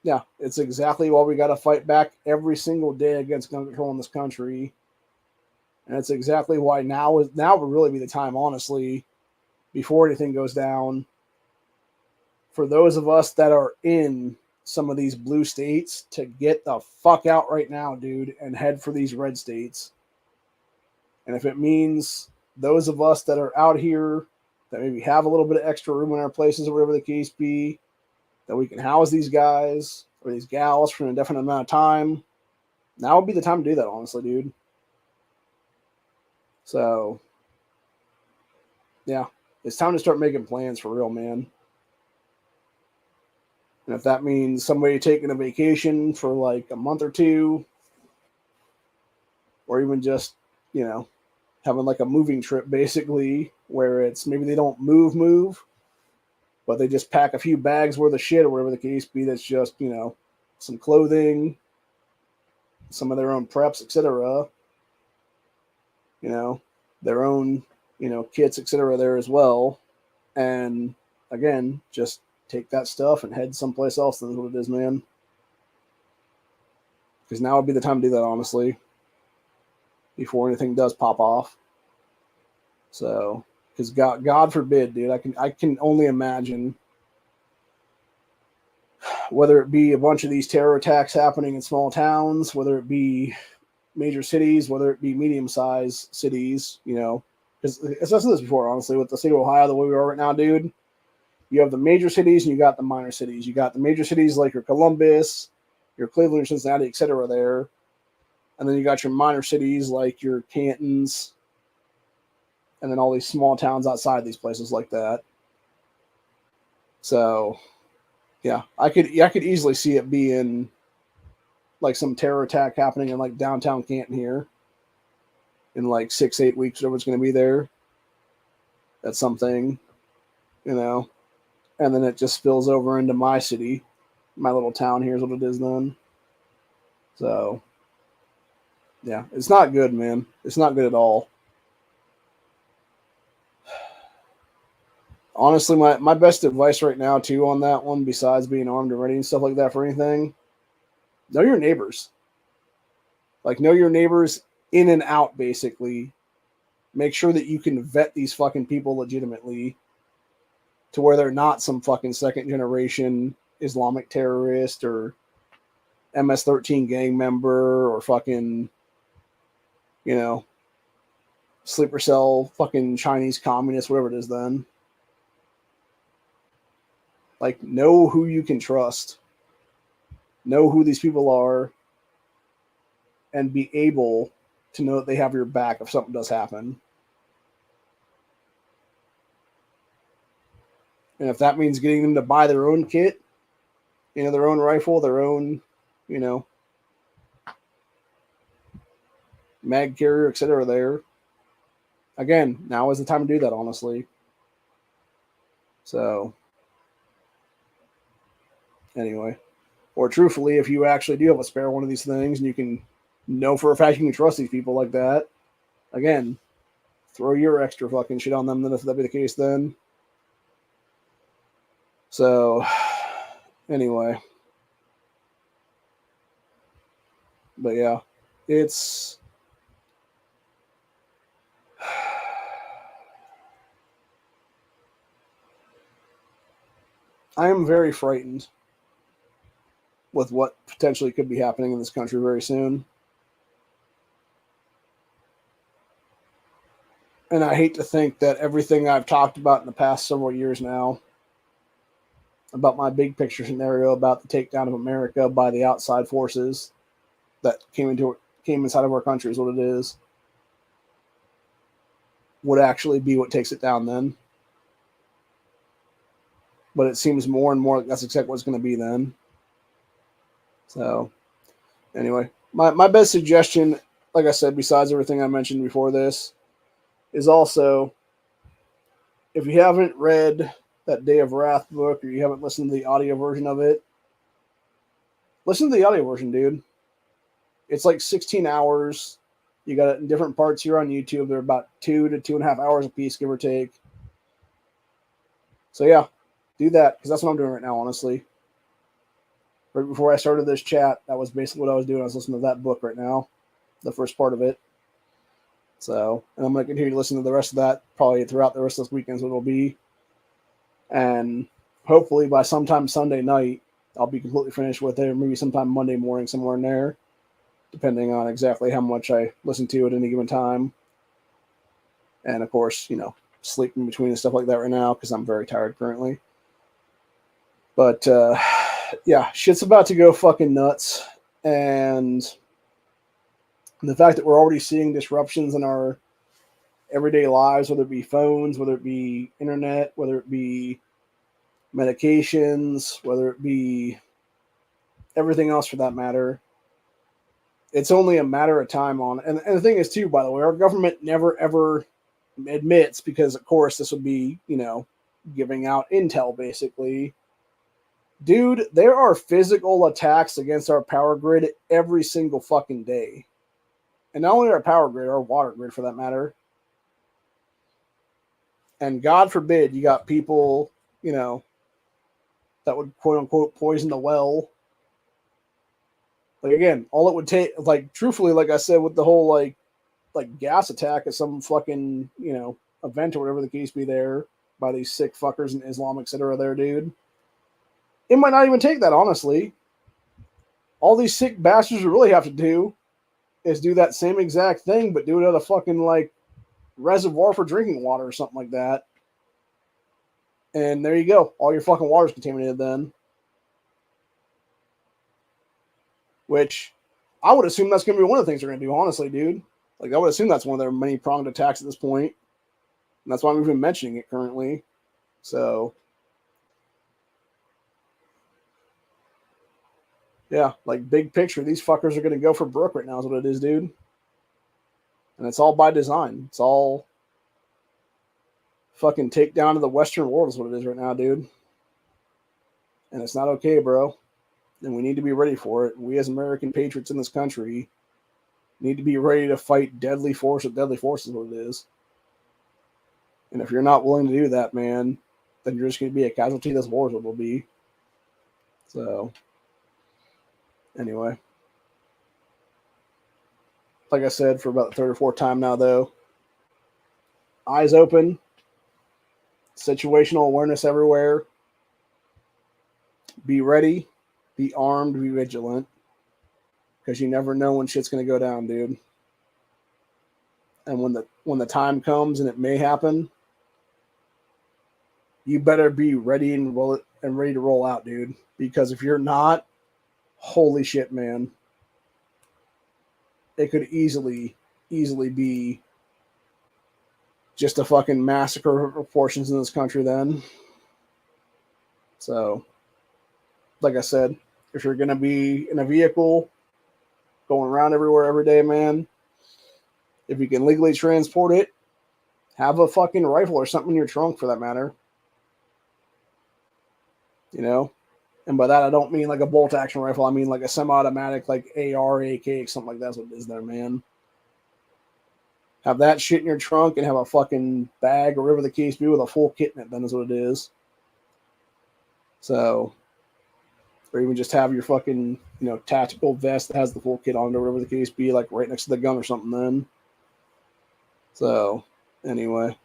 yeah, it's exactly why we got to fight back every single day against gun control in this country. And it's exactly why now would really be the time, honestly, before anything goes down, for those of us that are in some of these blue states to get the fuck out right now, dude, and head for these red states. And if it means those of us that are out here that maybe have a little bit of extra room in our places or whatever the case be, that we can house these guys or these gals for an indefinite amount of time, now would be the time to do that, honestly, dude. So, yeah, it's time to start making plans for real, man. And if that means somebody taking a vacation for like a month or two, or even just, you know, having like a moving trip, basically, where it's maybe they don't move, but they just pack a few bags worth of shit or whatever the case be, that's just, you know, some clothing, some of their own preps, etc. You know, their own, you know, kits, etc. there as well. And again, just take that stuff and head someplace else. That's what it is, man. Because now would be the time to do that, honestly, before anything does pop off. So, because God forbid, dude, I can only imagine, whether it be a bunch of these terror attacks happening in small towns, whether it be major cities, whether it be medium-sized cities, you know, because I've said this before, honestly, with the state of Ohio, the way we are right now, dude, you have the major cities and you got the minor cities. You got the major cities like your Columbus, your Cleveland, your Cincinnati, etc. there. And then you got your minor cities like your Cantons, and then all these small towns outside these places like that. So, yeah, I could easily see it being like some terror attack happening in like downtown Canton here in like 6-8 weeks, whatever it's going to be there. That's something, you know. And then it just spills over into my city, my little town here is what it is then. So, yeah, it's not good, man. It's not good at all. Honestly, my best advice right now, too, on that one, besides being armed and ready and stuff like that for anything, Know your neighbors. Like, know your neighbors in and out, basically. Make sure that you can vet these fucking people legitimately to where they're not some fucking second generation Islamic terrorist or MS-13 gang member or fucking, you know, sleeper cell fucking Chinese communist, whatever it is then. Like, know who you can trust. Know who these people are. And be able to know that they have your back if something does happen. And if that means getting them to buy their own kit, you know, their own rifle, their own, you know, mag carrier, etc. there. Again, now is the time to do that, honestly. So, anyway. Or truthfully, if you actually do have a spare one of these things and you can know for a fact you can trust these people like that, again, throw your extra fucking shit on them then if that be the case then. So, anyway. But yeah, it's... I am very frightened with what potentially could be happening in this country very soon. And I hate to think that everything I've talked about in the past several years now, about my big picture scenario about the takedown of America by the outside forces that came inside of our country is what it is, would actually be what takes it down then. But it seems more and more like that's exactly what it's going to be then. So, anyway, my best suggestion, like I said, besides everything I mentioned before this, is also, if you haven't read that Day of Wrath book or you haven't listened to the audio version of it, listen to the audio version, dude. It's like 16 hours. You got it in different parts here on YouTube. They're about 2 to 2.5 hours a piece, give or take. So yeah, do that, because that's what I'm doing right now, honestly. Right before I started this chat, that was basically what I was doing. I was listening to that book right now, the first part of it. So, and I'm going to continue to listen to the rest of that probably throughout the rest of this weekend, so it'll be. And hopefully by sometime Sunday night, I'll be completely finished with it, or maybe sometime Monday morning, somewhere in there, depending on exactly how much I listen to at any given time. And of course, you know, sleep in between and stuff like that right now, because I'm very tired currently. But yeah, shit's about to go fucking nuts. And the fact that we're already seeing disruptions in our everyday lives, whether it be phones, whether it be internet, whether it be medications, whether it be everything else for that matter, it's only a matter of time on. And the thing is, too, by the way, our government never ever admits, because of course this would be, you know, giving out intel basically. Dude, there are physical attacks against our power grid every single fucking day. And not only our power grid, our water grid for that matter. And God forbid you got people, you know, that would quote unquote poison the well. Like, again, all it would take, like, truthfully, like I said, with the whole like gas attack at some fucking, you know, event or whatever the case be there by these sick fuckers in Islam, etc. there, dude. It might not even take that, honestly. All these sick bastards really have to do is do that same exact thing, but do it at a fucking, like, reservoir for drinking water or something like that. And there you go. All your fucking water's contaminated then. Which I would assume that's going to be one of the things they're going to do, honestly, dude. Like, I would assume that's one of their many-pronged attacks at this point. And that's why I'm even mentioning it currently. So, yeah, like, big picture, these fuckers are going to go for broke right now is what it is, dude. And it's all by design. It's all fucking take down to the Western world is what it is right now, dude. And it's not okay, bro. And we need to be ready for it. We as American patriots in this country need to be ready to fight deadly force with deadly force is what it is. And if you're not willing to do that, man, then you're just going to be a casualty of this war is what it will be. So, Anyway, like I said, for about the third or fourth time now, though, eyes open, situational awareness everywhere. Be ready, be armed, be vigilant, because you never know when shit's gonna go down, dude. And when the time comes, and it may happen, you better be ready and ready to roll out, dude. Because if you're not, holy shit, man, it could easily be just a fucking massacre of proportions in this country then. So, like I said, if you're gonna be in a vehicle going around everywhere every day, man, if you can legally transport it, have a fucking rifle or something in your trunk for that matter. You know? And by that I don't mean like a bolt action rifle, I mean like a semi-automatic, like AR, AK, something like that's what it is there, man. Have that shit in your trunk and have a fucking bag or whatever the case be with a full kit in it, then is what it is. So, or even just have your fucking, tactical vest that has the full kit on it or whatever the case be, like right next to the gun or something then. So, anyway.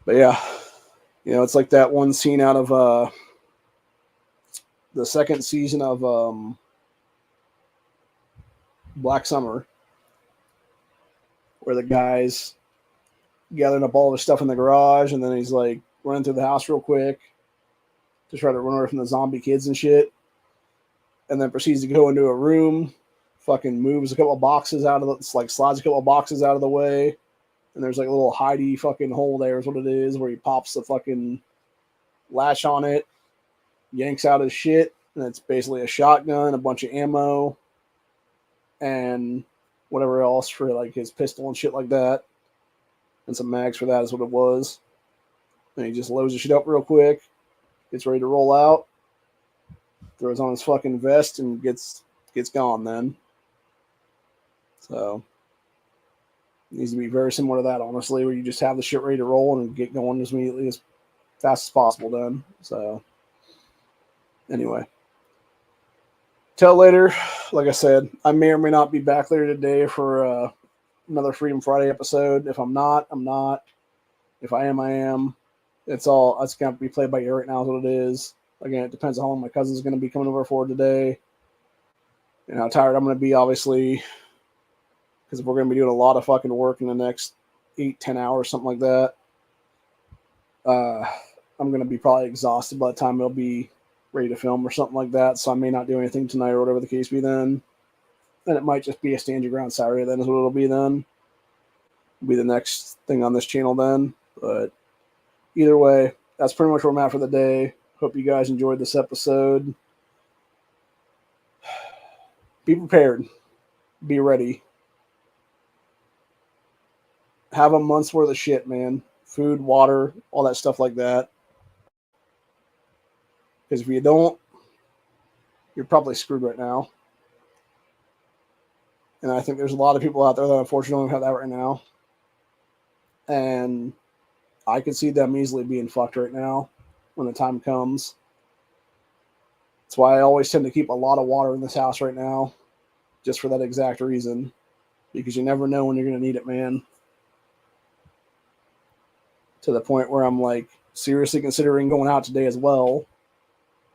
But yeah, it's like that one scene out of the second season of Black Summer, where the guy's gathering up all his stuff in the garage, and then he's like running through the house real quick to try to run away from the zombie kids and shit, and then proceeds to go into a room, fucking moves a couple of boxes out of the, like slides a couple of boxes out of the way, and there's like a little hidey fucking hole there is what it is, where he pops the fucking latch on it, yanks out his shit, and it's basically a shotgun, a bunch of ammo, and whatever else for like his pistol and shit like that, and some mags for that is what it was. And he just loads the shit up real quick, gets ready to roll out, throws on his fucking vest, and gets gone then. So it needs to be very similar to that, honestly, where you just have the shit ready to roll and get going as immediately as fast as possible then. So anyway, till later. Like I said, I may or may not be back later today for another Freedom Friday episode. If I'm not, I'm not. If I am, I am. It's going to have to be played by ear right now is what it is. Again, it depends on how long my cousin's going to be coming over for today. And how tired I'm going to be, obviously, because we're going to be doing a lot of fucking work in the next 8-10 hours, something like that. I'm going to be probably exhausted by the time it'll be ready to film or something like that, so I may not do anything tonight or whatever the case be then. And it might just be a stand your ground Saturday then is what it'll be then. It'll be the next thing on this channel then. But either way, that's pretty much where I'm at for the day. Hope you guys enjoyed this episode. Be prepared. Be ready. Have a month's worth of shit, man. Food, water, all that stuff like that. Because if you don't, you're probably screwed right now. And I think there's a lot of people out there that unfortunately don't have that right now. And I could see them easily being fucked right now when the time comes. That's why I always tend to keep a lot of water in this house right now, just for that exact reason. Because you never know when you're going to need it, man. To the point where I'm like seriously considering going out today as well.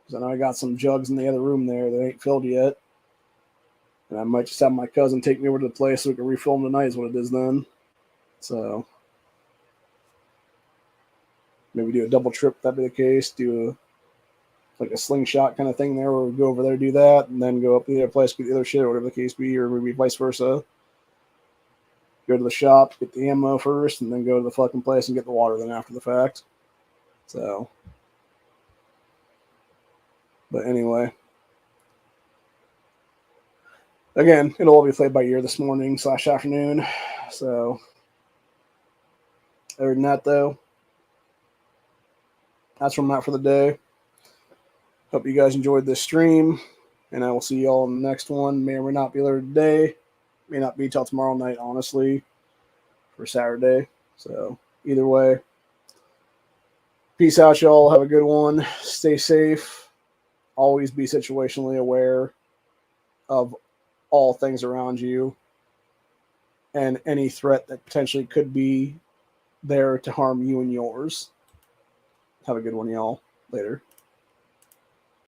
Because I know I got some jugs in the other room there that ain't filled yet. And I might just have my cousin take me over to the place so we can refill them tonight is what it is then. So maybe do a double trip if that be the case. Do a slingshot kind of thing there where we go over there, do that, and then go up to the other place, get the other shit or whatever the case be, or maybe vice versa. Go to the shop, get the ammo first, and then go to the fucking place and get the water then after the fact. So, but anyway. Again, it'll all be played by ear this morning / afternoon. So, other than that, though, that's where I'm at for the day. Hope you guys enjoyed this stream, and I will see you all in the next one. May or may not be later today. May not be till tomorrow night, honestly, for Saturday. So, either way, peace out, y'all. Have a good one. Stay safe. Always be situationally aware of all things around you and any threat that potentially could be there to harm you and yours. Have a good one, y'all. Later.